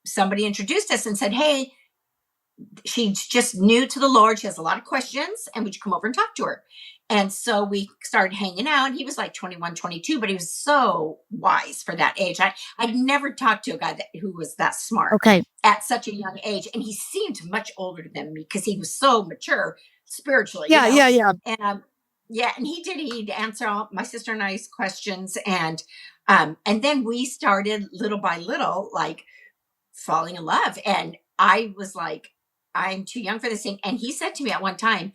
somebody introduced us and said, hey, she's just new to the Lord. She has a lot of questions, and would you come over and talk to her? And so we started hanging out. He was like 21, 22, but he was so wise for that age. I'd never talked to a guy who was that smart at such a young age. And he seemed much older than me because he was so mature spiritually. Yeah. And and he'd answer all my sister and I's questions. And then we started little by little, like, falling in love. And I was like, I'm too young for this thing. And he said to me at one time,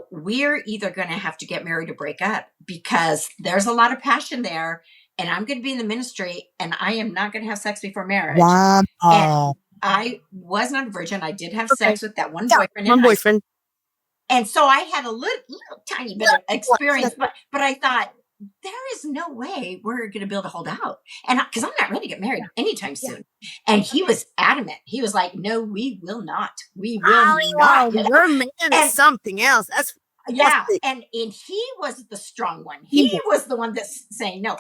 we're either going to have to get married or break up, because there's a lot of passion there, and I'm going to be in the ministry, and I am not going to have sex before marriage. Wow. And I was not a virgin. I did have sex with that one boyfriend. And so I had a little tiny bit of experience, but I thought, there is no way we're going to be able to hold out. And because I'm not ready to get married anytime soon. And he was adamant. He was like, no, we will not. We will not. Your man is something else. That's and he was the strong one. He was the one that's saying no.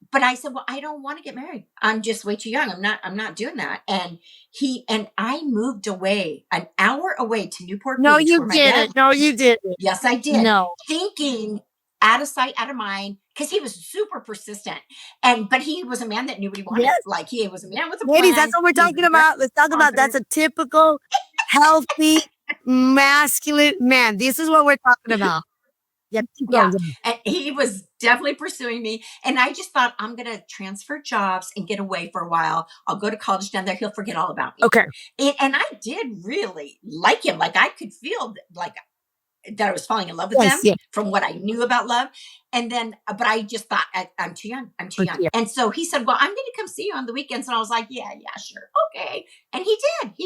But I said, well, I don't want to get married. I'm just way too young. I'm not doing that. And I moved away, an hour away to Newport Beach. No, you didn't. No, you didn't. Yes, I did. No. Thinking out of sight, out of mind, because he was super persistent. But he was a man that nobody wanted. Like, he was a man with a plan. Ladies, that's what we're talking about. Let's talk about that's a typical, healthy, masculine man. This is what we're talking about. And he was definitely pursuing me. And I just thought, I'm going to transfer jobs and get away for a while. I'll go to college down there. He'll forget all about me. Okay. And I did really like him. Like, I could feel like that I was falling in love with Yes, them yeah. from what I knew about love. And then, but I just thought I'm too young. I'm too But young. yeah. And so he said, well, I'm going to come see you on the weekends. And I was like, yeah, sure. Okay. And he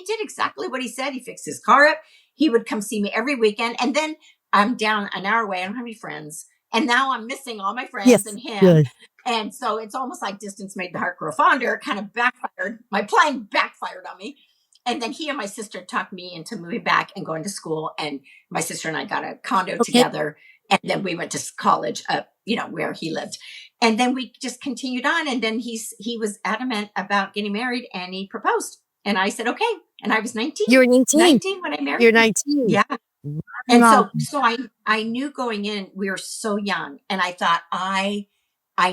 did exactly what he said. He fixed his car up. He would come see me every weekend. And then I'm down an hour away. I don't have any friends. And now I'm missing all my friends Yes. and him. Good. And so it's almost like distance made the heart grow fonder. It kind of backfired. My plan backfired on me. And then he and my sister talked me into moving back and going to school. And my sister and I got a condo together. And then we went to college up, where he lived. And then we just continued on. And then he was adamant about getting married and he proposed. And I said, okay. And I was 19. You were 19. 19 when I married You're him. 19. Yeah. Wow. And so I knew going in, we were so young. And I thought, I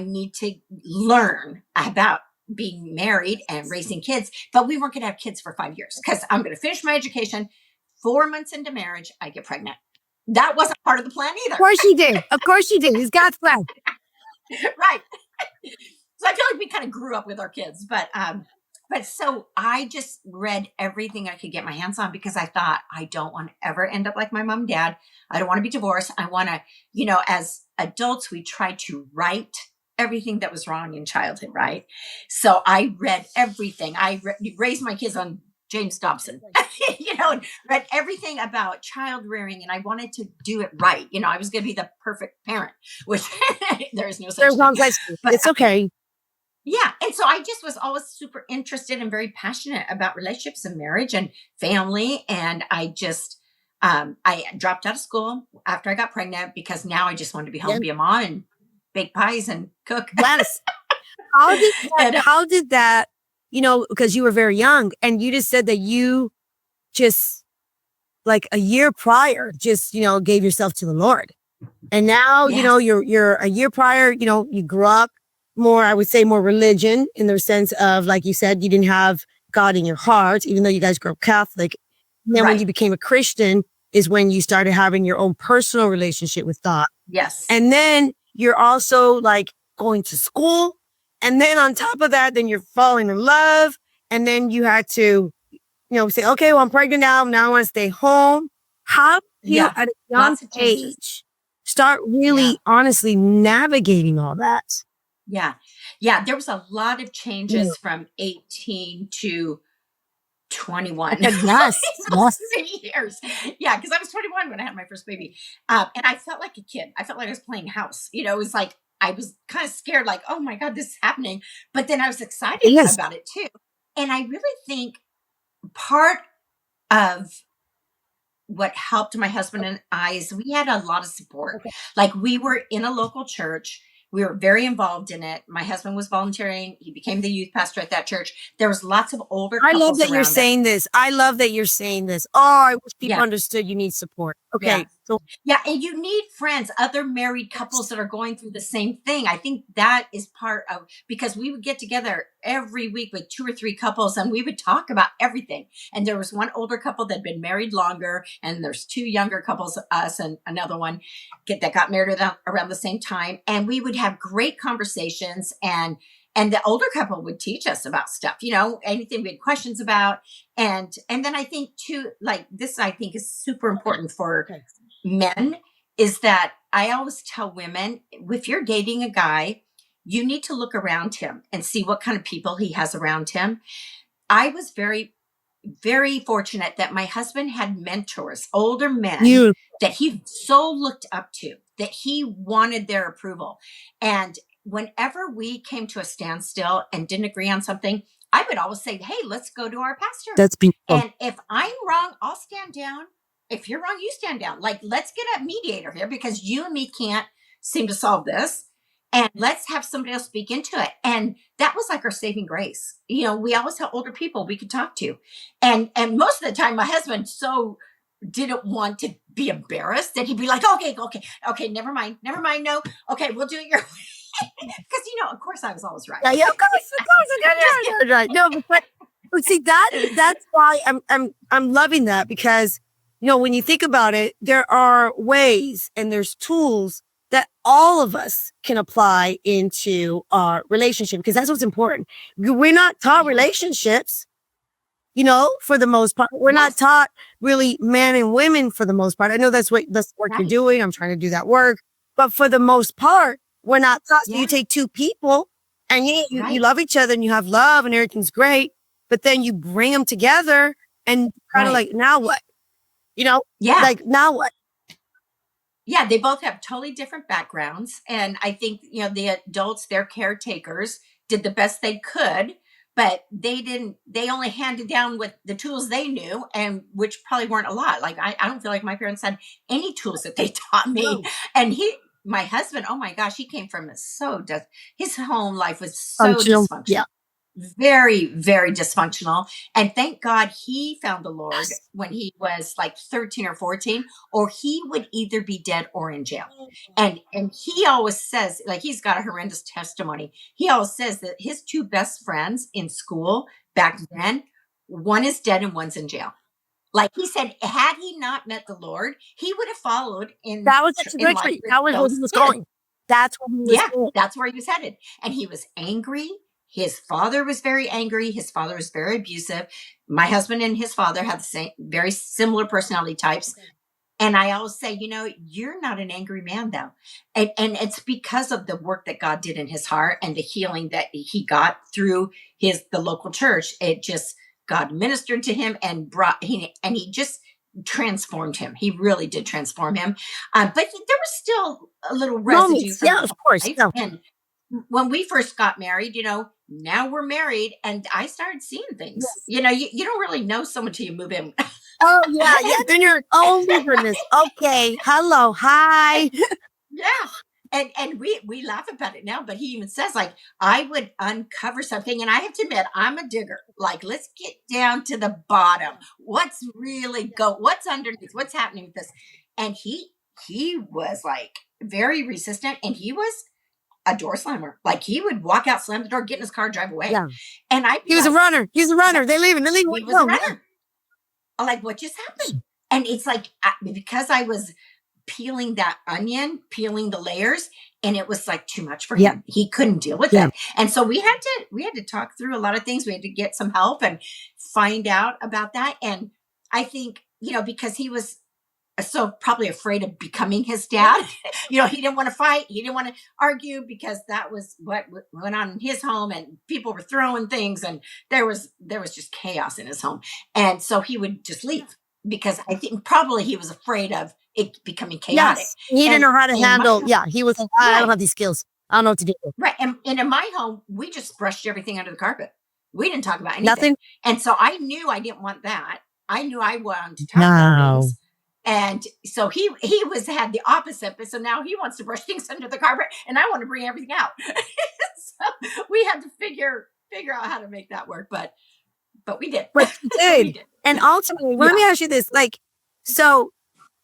need to learn about being married and raising kids, but we weren't going to have kids for 5 years because I'm going to finish my education. 4 months into marriage, I get pregnant. That wasn't part of the plan either. Of course you did. Of course you did. It's God's plan. Right. So I feel like we kind of grew up with our kids, but so I just read everything I could get my hands on because I thought I don't want to ever end up like my mom and dad. I don't want to be divorced. I want to, as adults, we try to right everything that was wrong in childhood, right? So I read everything. I raised my kids on James Dobson, and read everything about child rearing, and I wanted to do it right. I was going to be the perfect parent, which there is no such thing. But it's okay. Yeah. And so I just was always super interested and very passionate about relationships and marriage and family. And I just, I dropped out of school after I got pregnant because now I just wanted to be home, be a mom and bake pies and cook. Yes. How did that, because you were very young and you just said that you just like a year prior, just, gave yourself to the Lord. And now, you're a year prior, you grew up more, I would say more religion in the sense of, like you said, you didn't have God in your heart, even though you guys grew up Catholic. And then when you became a Christian is when you started having your own personal relationship with God. Yes. And then you're also like going to school. And then on top of that, then you're falling in love. And then you had to, say, okay, well, I'm pregnant now. Now I want to stay home. How do you at a young age start really honestly navigating all that? Yeah. Yeah. There was a lot of changes from 18 to 21. Yes. 3 years. Yeah. Because I was 21 when I had my first baby. And I felt like a kid. I felt like I was playing house. It was like, I was kind of scared, like, oh my God, this is happening. But then I was excited about it too. And I really think part of what helped my husband and I is we had a lot of support. Like we were in a local church. We were very involved in it. My husband was volunteering. He became the youth pastor at that church. There was lots of older couples. I love that you're saying this. I love that you're saying this. Oh, I wish people understood you need support. Okay. Yeah. Yeah. And you need friends, other married couples that are going through the same thing. I think that is part of, because we would get together every week with 2 or 3 couples and we would talk about everything. And there was one older couple that had been married longer, and there's 2 younger couples, us and another one that got married around the same time. And we would have great conversations, and the older couple would teach us about stuff, anything we had questions about. And then I think too, like this, I think is super important for men, is that I always tell women, if you're dating a guy, you need to look around him and see what kind of people he has around him. I was very, very fortunate that my husband had mentors, older men that he so looked up to, that he wanted their approval. And whenever we came to a standstill and didn't agree on something, I would always say, hey, let's go to our pastor. That's beautiful. And if I'm wrong, I'll stand down. If you're wrong, you stand down. Like, let's get a mediator here because you and me can't seem to solve this. And let's have somebody else speak into it. And that was like our saving grace. We always had older people we could talk to. And most of the time, my husband so didn't want to be embarrassed that he'd be like, okay, never mind. No. Okay, we'll do it your way. Because, of course I was always right. Yeah, of course. Right. No, but see, that's why I'm loving that, because, when you think about it, there are ways and there's tools that all of us can apply into our relationship, because that's what's important. We're not taught relationships. for the most part. We're not taught really men and women for the most part. I know that's the work you're doing. I'm trying to do that work. But for the most part, we're not taught. So you take two people and you love each other and you have love and everything's great. But then you bring them together and kind of like, now what? Like, now what? Yeah, they both have totally different backgrounds. And I think, the adults, their caretakers, did the best they could, but they only handed down with the tools they knew, and which probably weren't a lot. Like, I don't feel like my parents had any tools that they taught me. No. And my husband, oh my gosh, he came from his home life was so dysfunctional. Yeah. Very, very dysfunctional. And thank God he found the Lord when he was like 13 or 14, or he would either be dead or in jail. And he always says, like, he's got a horrendous testimony. He always says that his two best friends in school back then, one is dead and one's in jail. Like he said, had he not met the Lord, he would have followed in. That was that was where he was going. That's where he was going. That's where he was headed. And he was angry. His father was very angry. His father was very abusive. My husband and his father had the same, very similar personality types. Okay. And I always say, you're not an angry man, though. And it's because of the work that God did in his heart and the healing that he got through the local church. God ministered to him and he just transformed him. He really did transform him. But there was still a little residue. Yeah, of course. No. And when we first got married, now we're married, and I started seeing things. Yes. You don't really know someone till you move in. Oh yeah. Then you're, oh my goodness. Okay, hello, hi. Yeah, and we laugh about it now, but he even says, like, I would uncover something, and I have to admit, I'm a digger. Like, let's get down to the bottom. What's really what's underneath? What's happening with this? And he was like very resistant, and he was a door slammer. Like, he would walk out, slam the door, get in his car, drive away. Yeah. And he was a runner. He's a runner. They're leaving. He was a runner. I'm like, what just happened? And it's like, because I was peeling that onion, peeling the layers, and it was like too much for him. He couldn't deal with it. And so we had to talk through a lot of things. We had to get some help and find out about that. And I think, because he was so probably afraid of becoming his dad. He didn't want to fight. He didn't want to argue, because that was what went on in his home, and people were throwing things, and there was just chaos in his home. And so he would just leave, because I think probably he was afraid of it becoming chaotic. Yes, he didn't know how to handle. He was like, I don't have these skills. I don't know what to do. Right. And in my home, we just brushed everything under the carpet. We didn't talk about anything. Nothing. And so I knew I didn't want that. I knew I wanted to talk about things. And so he had the opposite, but so now he wants to brush things under the carpet, and I want to bring everything out. So we had to figure out how to make that work, but we did. But we did. And ultimately, let me ask you this: so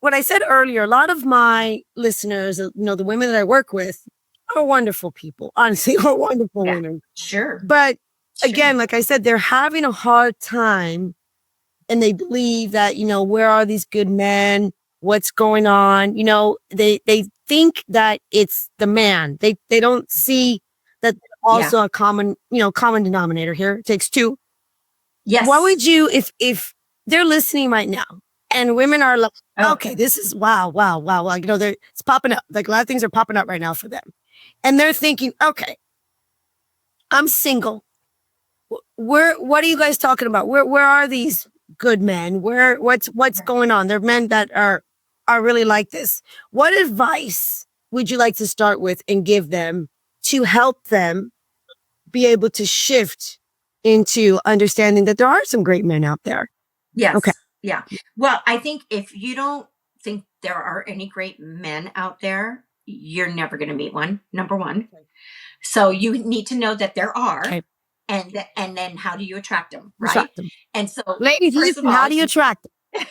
what I said earlier, a lot of my listeners, the women that I work with, are wonderful people. Honestly, are wonderful women. Sure. But again, like I said, they're having a hard time. And they believe that, where are these good men? What's going on? They think that it's the man. They don't see that also a common denominator here. It takes two. Yes. What would you, if they're listening right now and women are like, okay, this is wow. It's popping up. Like, a lot of things are popping up right now for them. And they're thinking, okay, I'm single. What are you guys talking about? Where are these good men? What's going on? They're men that are really like this. What advice would you like to start with and give them to help them be able to shift into understanding that there are some great men out there? Yes. Okay. Yeah. Well, I think if you don't think there are any great men out there, you're never going to meet one, number one. Okay. So you need to know that there are. Okay. And then how do you attract them, right? Attract them. And so, ladies, how do you attract them?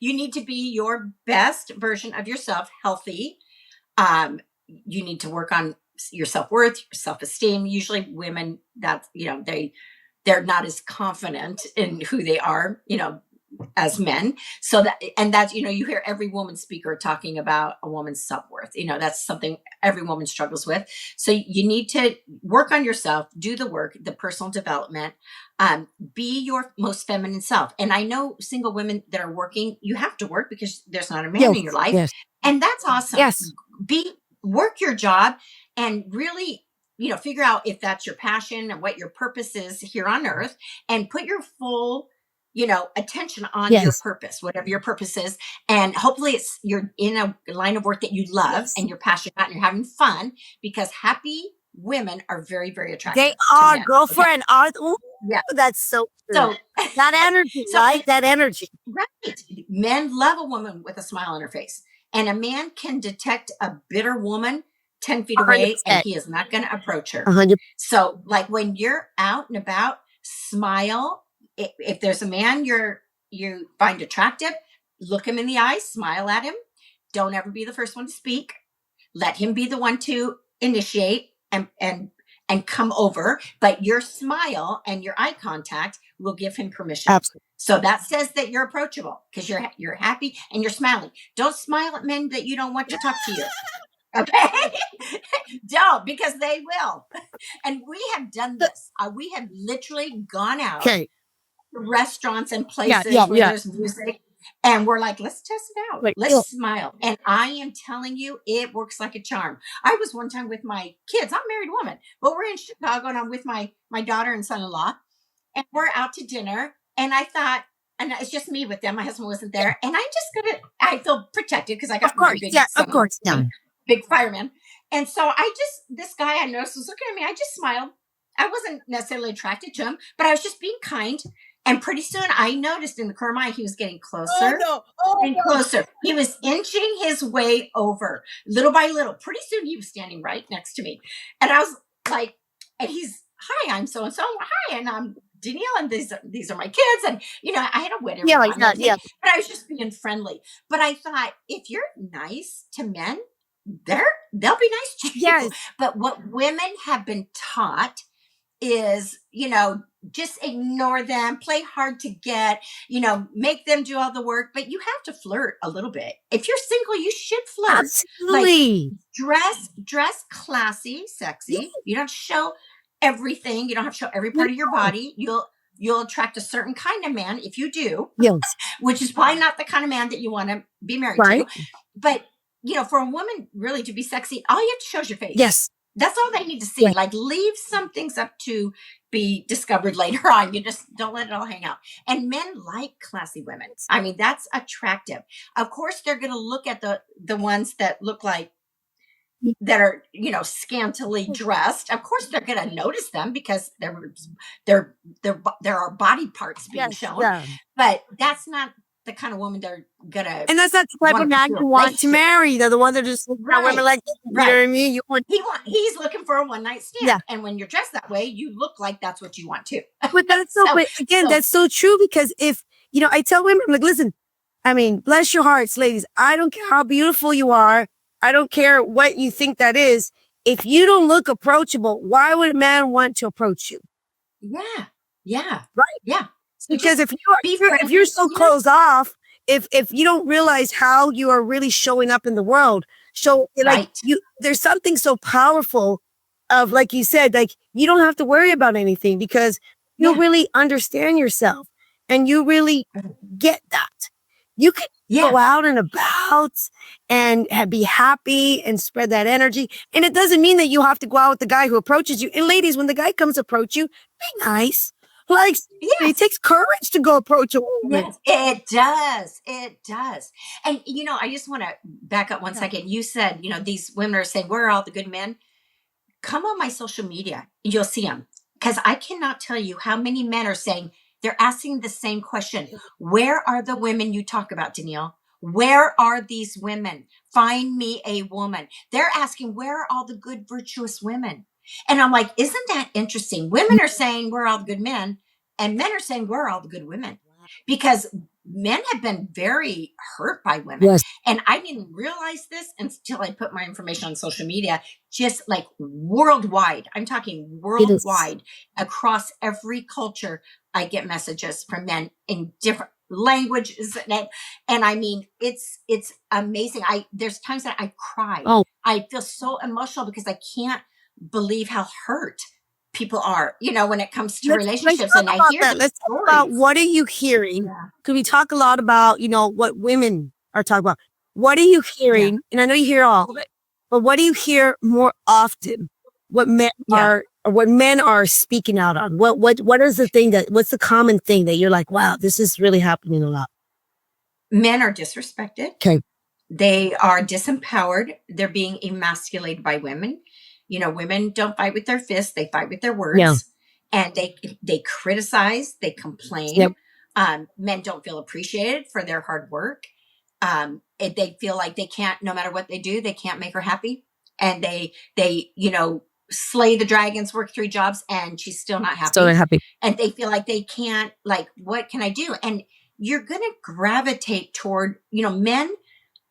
You need to be your best version of yourself, healthy. You need to work on your self-worth, your self-esteem. Usually women, they're not as confident in who they are, as men. So that, and that's, you hear every woman speaker talking about a woman's self-worth. That's something every woman struggles with. So you need to work on yourself, do the work, the personal development, be your most feminine self. And I know single women that are working, you have to work because there's not a man in your life. Yes. And that's awesome. Yes. Work your job and really, figure out if that's your passion and what your purpose is here on earth, and put your full, attention on your purpose, whatever your purpose is. And hopefully you're in a line of work that you love and you're passionate about and you're having fun, because happy women are very, very attractive. They are, men. girlfriend. Ooh, yeah. That's so true. That energy, right? That energy. Right. Men love a woman with a smile on her face. And a man can detect a bitter woman 10 feet away 100%. And he is not going to approach her. 100%. So like when you're out and about, smile. If there's a man you find attractive, look him in the eye, smile at him. Don't ever be the first one to speak. Let him be the one to initiate and come over. But your smile and your eye contact will give him permission. Absolutely. So that says that you're approachable because you're happy and you're smiling. Don't smile at men that you don't want to talk to you. Okay. Don't, because they will. And we have done this. We have literally gone out to restaurants and places where there's music, and we're like, let's test it out. Let's smile. And I am telling you, it works like a charm. I was one time with my kids. I'm a married woman, but we're in Chicago and I'm with my daughter and son-in-law, and we're out to dinner. And I thought, and it's just me with them. My husband wasn't there. And I feel protected because I got big fireman. And so this guy I noticed was looking at me. I just smiled. I wasn't necessarily attracted to him, but I was just being kind. And pretty soon I noticed in the corner of my eye, he was getting closer closer. He was inching his way over little by little. Pretty soon he was standing right next to me. And I was like, and he's, hi, I'm so-and-so. Hi, and I'm Danielle, and these are my kids. And, I had a wedding. But I was just being friendly. But I thought, if you're nice to men, they'll be nice to you. Yes. But what women have been taught is, just ignore them, play hard to get, make them do all the work. But you have to flirt a little bit. If you're single, you should flirt. Absolutely. Like, dress classy, sexy. You don't show everything. You don't have to show every part of your body. You'll attract a certain kind of man if you do. Yes. Which is probably not the kind of man that you want to be married to. But, for a woman really to be sexy, all you have to show is your face. Yes. That's all they need to see. Like, leave some things up to be discovered later on. You just don't let it all hang out. And men like classy women. I mean, that's attractive. Of course, they're going to look at the ones that look like, that are, scantily dressed. Of course, they're going to notice them because there are body parts being shown. Yeah. But that's not the kind of woman they're gonna. And that's not the type of man you want to marry. They're the one that just women like, you know what I mean? He's looking for a one night stand. Yeah. And when you're dressed that way, you look like that's what you want to. But that's that's so true, because if, I tell women, I'm like, listen, I mean, bless your hearts, ladies. I don't care how beautiful you are. I don't care what you think that is. If you don't look approachable, why would a man want to approach you? Yeah. Yeah. Right. Yeah. Because if you're so closed off, if you don't realize how you are really showing up in the world, there's something so powerful of, like you said, like, you don't have to worry about anything because you really understand yourself and you really get that. You can go out and about and be happy and spread that energy. And it doesn't mean that you have to go out with the guy who approaches you. And ladies, when the guy comes to approach you, be nice. Like, it takes courage to go approach a woman. Yes, it does. It does. And, I just want to back up one second. You said, these women are saying, where are all the good men? Come on my social media. You'll see them. Because I cannot tell you how many men are saying, they're asking the same question. Where are the women you talk about, Danielle? Where are these women? Find me a woman. They're asking, where are all the good, virtuous women? And I'm like, isn't that interesting? Women are saying, we're all the good men. And men are saying, we're all the good women. Because men have been very hurt by women. Yes. And I didn't realize this until I put my information on social media, just like worldwide. I'm talking worldwide, across every culture. I get messages from men in languages, and I mean, it's amazing. There's times that I cry. Oh, I feel so emotional because I can't believe how hurt people are, when it comes to let's relationships, talk and I about hear that. the Let's talk about stories. what are you hearing? Yeah. Because we talk a lot about, what women are talking about. What are you hearing? Yeah. And I know you hear all of it, but what do you hear more often? What men Yeah. are, or what men are speaking out on? What is the thing what's the common thing that you're like, wow, this is really happening a lot? Men are disrespected. Okay. They are disempowered. They're being emasculated by women. Women don't fight with their fists; they fight with their words. Yeah. And they criticize, they complain. Yep. Men don't feel appreciated for their hard work. They feel like they can't, no matter what they do, they can't make her happy. And they slay the dragons, work 3 jobs, and she's still not happy. Still not happy. And they feel like they can't, like, what can I do? And you're going to gravitate toward, men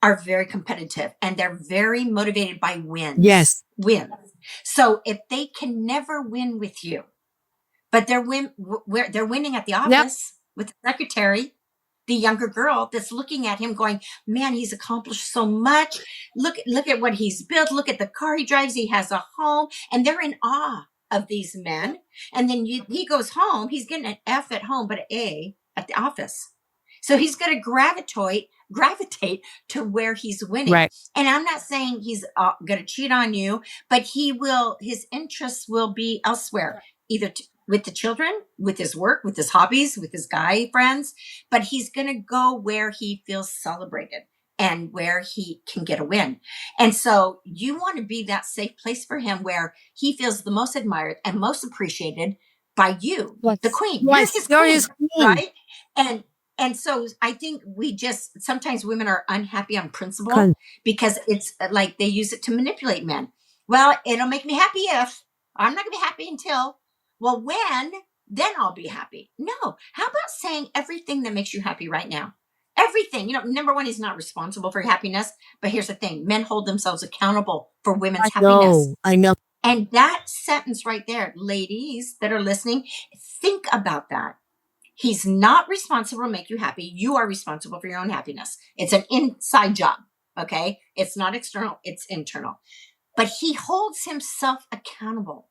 are very competitive and they're very motivated by wins. Yes. Wins. So if they can never win with you, but they're winning at the office with the secretary, the younger girl that's looking at him going, man, he's accomplished so much. Look at what he's built. Look at the car he drives. He has a home. And they're in awe of these men. And then he goes home. He's getting an F at home, but an A at the office. So he's going to gravitate to where he's winning. Right. And I'm not saying he's going to cheat on you, but his interests will be elsewhere, either with the children, with his work, with his hobbies, with his guy friends, but he's going to go where he feels celebrated and where he can get a win. And so you want to be that safe place for him where he feels the most admired and most appreciated by you, the queen. Yes, You're his queen, right? And so I think sometimes women are unhappy on principle because it's like they use it to manipulate men. Well, it'll make me happy if I'm not going to be happy until, well, when, then I'll be happy. No. How about saying everything that makes you happy right now? Everything. Number one, he's not responsible for happiness. But here's the thing. Men hold themselves accountable for women's happiness. I know. And that sentence right there, ladies that are listening, think about that. He's not responsible to make you happy. You are responsible for your own happiness. It's an inside job. Okay. It's not external. It's internal. But he holds himself accountable.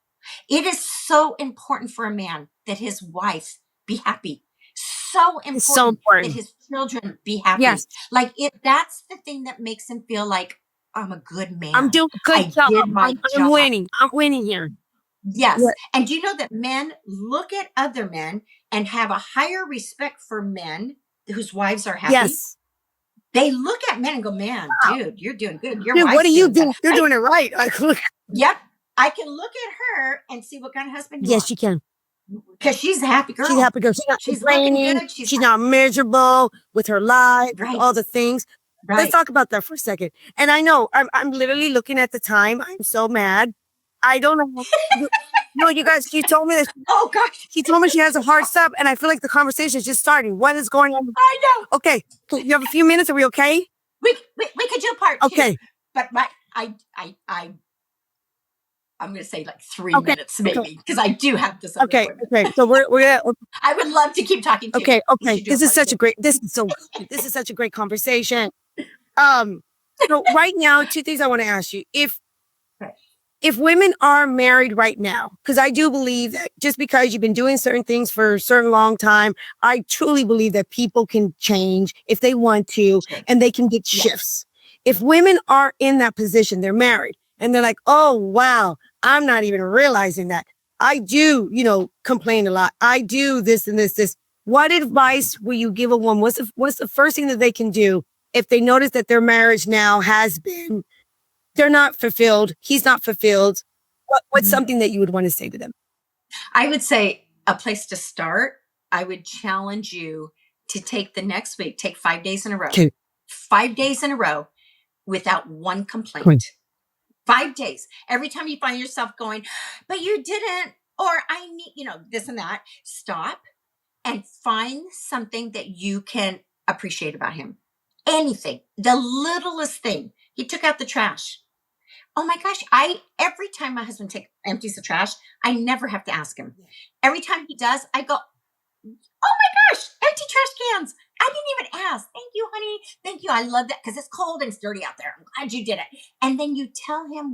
It is so important for a man that his wife be happy. So important that his children be happy. Yes. Like that's the thing that makes him feel like I'm a good man. I'm doing a good job. I'm job. winning. I'm winning here. Yes. What? And do you know that men look at other men and have a higher respect for men whose wives are happy? Yes. They look at men and go, man, dude, you're doing good. Dude, what are you doing? You're doing it right. Yep. I can look at her and see what kind of husband you are. Yes, you can. Because she's a happy girl. She's a happy girl. She's looking good. She's not miserable with her life, all the things. Right. Let's talk about that for a second. And I know I'm literally looking at the time. I'm so mad. I don't know. No, you guys, she told me that. Oh, gosh. She told me she has a hard stop, and I feel like the conversation is just starting. What is going on? I know. Okay. You have a few minutes. Are we okay? We could do part two. Okay. But I'm going to say like 3 minutes maybe, because I do have this. Okay. So we're I would love to keep talking to you. Okay. This is such a great conversation. So right now, 2 things I want to ask you. If women are married right now, because I do believe that just because you've been doing certain things for a certain long time, I truly believe that people can change if they want to, and they can get shifts. If women are in that position, they're married, and they're like, oh, wow, I'm not even realizing that. I do, complain a lot. I do this and this. What advice will you give a woman? What's the first thing that they can do if they notice that their marriage now they're not fulfilled, he's not fulfilled? What's something that you would want to say to them? I would say a place to start, I would challenge you to take the next week, take 5 days in a row. Okay. 5 days in a row without one complaint. 5 days. Every time you find yourself going, but you didn't, or I need, this and that, stop and find something that you can appreciate about him. Anything, the littlest thing. He took out the trash. Oh my gosh, every time my husband empties the trash, I never have to ask him. Every time he does, I go, oh my gosh, empty trash cans. I didn't even ask. Thank you, honey. Thank you. I love that because it's cold and it's dirty out there. I'm glad you did it. And then you tell him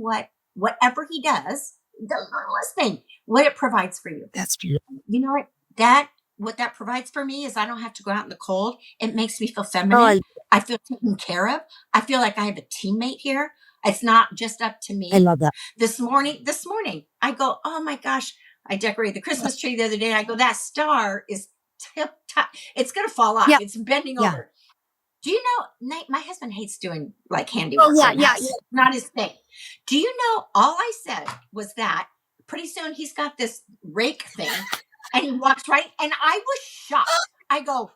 whatever he does, the littlest thing, what it provides for you. That's beautiful. You know what that provides for me is I don't have to go out in the cold. It makes me feel feminine. I feel taken care of. I feel like I have a teammate here. It's not just up to me. I love that. This morning, I go, oh my gosh, I decorated the Christmas tree the other day. I go, that star is it's going to fall off. Yeah. It's bending Yeah. over. Do you know, my husband hates doing like handiwork. Oh, yeah. Not his thing. Do you know, all I said was that pretty soon he's got this rake thing and he walks right. And I was shocked. I go,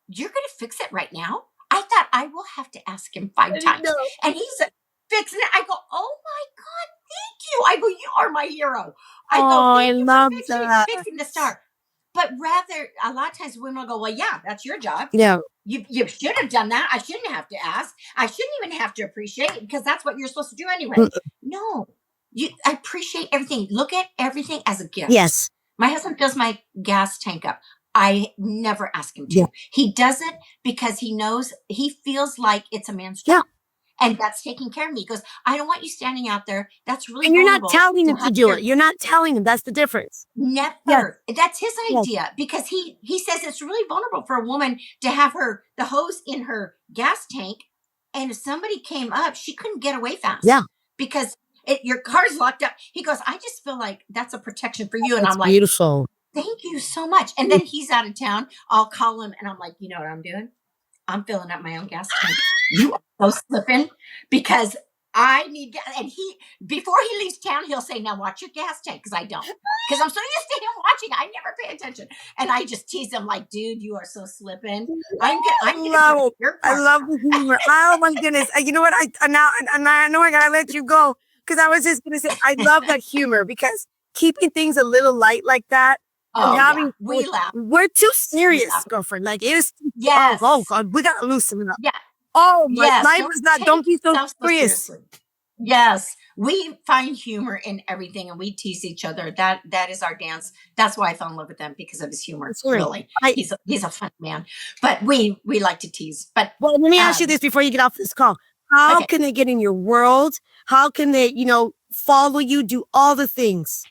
you're going to fix it right now? I thought I will have to ask him 5 times. And he's fixing it. I go, oh my God, thank you. I go, you are my hero. I go, thank you love for fixing the star. But rather, a lot of times women will go, well, yeah, that's your job. Yeah. You should have done that. I shouldn't have to ask. I shouldn't even have to appreciate it because that's what you're supposed to do anyway. No, I appreciate everything. Look at everything as a gift. Yes. My husband fills my gas tank up. I never ask him to. Yeah. He does it because he feels like it's a man's job. Yeah. And that's taking care of me. He goes, I don't want you standing out there. That's really And you're not vulnerable telling him to do it. You're not telling him. That's the difference. Never. Yes. That's his idea because he says it's really vulnerable for a woman to have the hose in her gas tank. And if somebody came up, she couldn't get away fast. Yeah. Because your car's locked up. He goes, I just feel like that's a protection for you. And That's I'm like, beautiful. Thank you so much. And then he's out of town. I'll call him and I'm like, you know what I'm doing? I'm filling up my own gas tank. You are so slipping because I need gas. And before he leaves town, he'll say, now watch your gas tank. Because I don't. Because I'm so used to him watching. I never pay attention. And I just tease him like, dude, you are so slipping. I love the humor. Oh my goodness. You know what? I know I gotta let you go. Because I was just gonna say, I love that humor because keeping things a little light like that. We laugh. We're too serious, girlfriend. Like it is. Yes. Oh God, we gotta loosen it up. Yeah. Oh my life is not. Don't be so serious. Yes, we find humor in everything, and we tease each other. That is our dance. That's why I fell in love with them because of his humor. Really, he's a fun man. But we like to tease. But let me ask you this before you get off this call. How can they get in your world? How can they, follow you? Do all the things.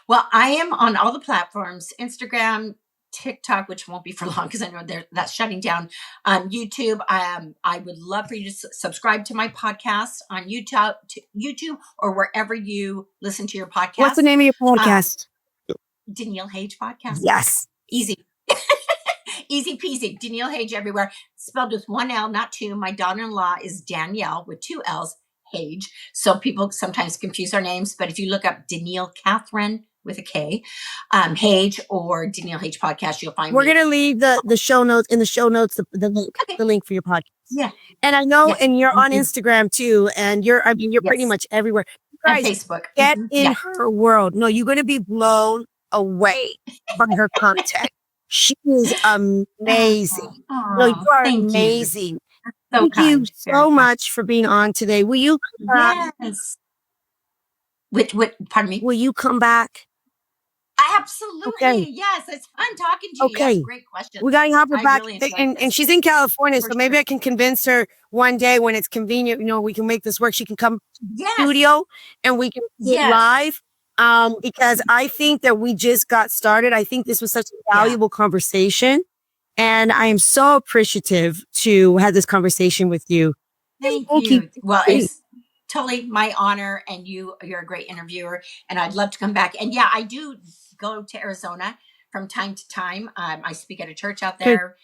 Well, I am on all the platforms, Instagram, TikTok, which won't be for long because I know that's shutting down. YouTube. I would love for you to subscribe to my podcast on YouTube or wherever you listen to your podcast. What's the name of your podcast? Daniele Hage Podcast. Yes. Easy. Easy peasy. Daniele Hage everywhere. Spelled with 1 L, not 2. My daughter-in-law is Danielle with 2 L's. Hage. So people sometimes confuse our names, but if you look up Daniele Catherine with a K, Hage or Daniele Hage Podcast, you'll find We're going to leave the show notes in the show notes, the link for your podcast. Yeah. And I know, and you're on Instagram too, and you're pretty much everywhere. You guys, and Facebook. Get in her world. No, you're going to be blown away by her content. She is amazing. You are amazing. Thank you so much for being on today. Will you come back? Yes. Pardon me? Will you come back? Absolutely. Okay. Yes. It's fun talking to you. Okay. Yes, great question. We got to have her back. Really and she's in California, so maybe I can convince her one day when it's convenient, we can make this work. She can come to the studio and we can do it live. Because I think that we just got started. I think this was such a valuable conversation. And I am so appreciative to have this conversation with you. Thank you. Well, it's totally my honor. And you're a great interviewer. And I'd love to come back. And I do go to Arizona from time to time. I speak at a church out there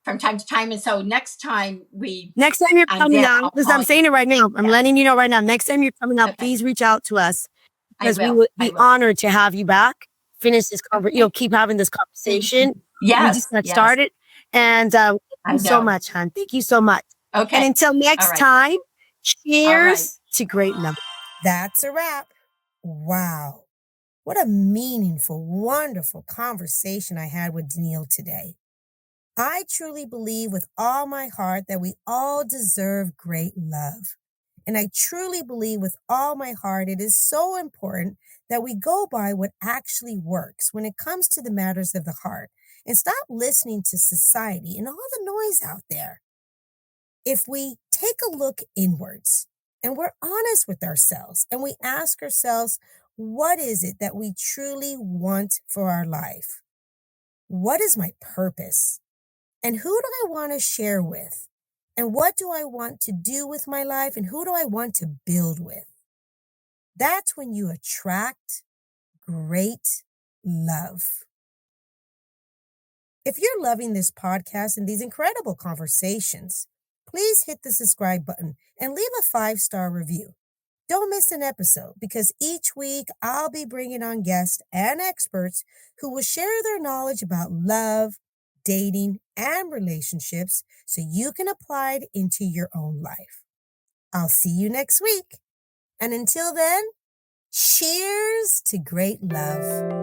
from time to time. And so next time you're coming out, because I'm saying it right now. I'm letting you know right now. Next time you're coming out, please reach out to us. Because we would be honored to have you back. Finish this keep having this conversation. Yes. We just got started. And thank you so much, hon. Thank you so much. Okay. And until next time, cheers to great love. That's a wrap. Wow. What a meaningful, wonderful conversation I had with Daniele today. I truly believe with all my heart that we all deserve great love. And I truly believe with all my heart, it is so important that we go by what actually works when it comes to the matters of the heart and stop listening to society and all the noise out there. If we take a look inwards and we're honest with ourselves and we ask ourselves, what is it that we truly want for our life? What is my purpose? And who do I want to share with? And what do I want to do with my life? And who do I want to build with? That's when you attract great love. If you're loving this podcast and these incredible conversations, please hit the subscribe button and leave a 5-star review. Don't miss an episode because each week I'll be bringing on guests and experts who will share their knowledge about love, dating, and relationships so you can apply it into your own life. I'll see you next week. And until then, cheers to great love.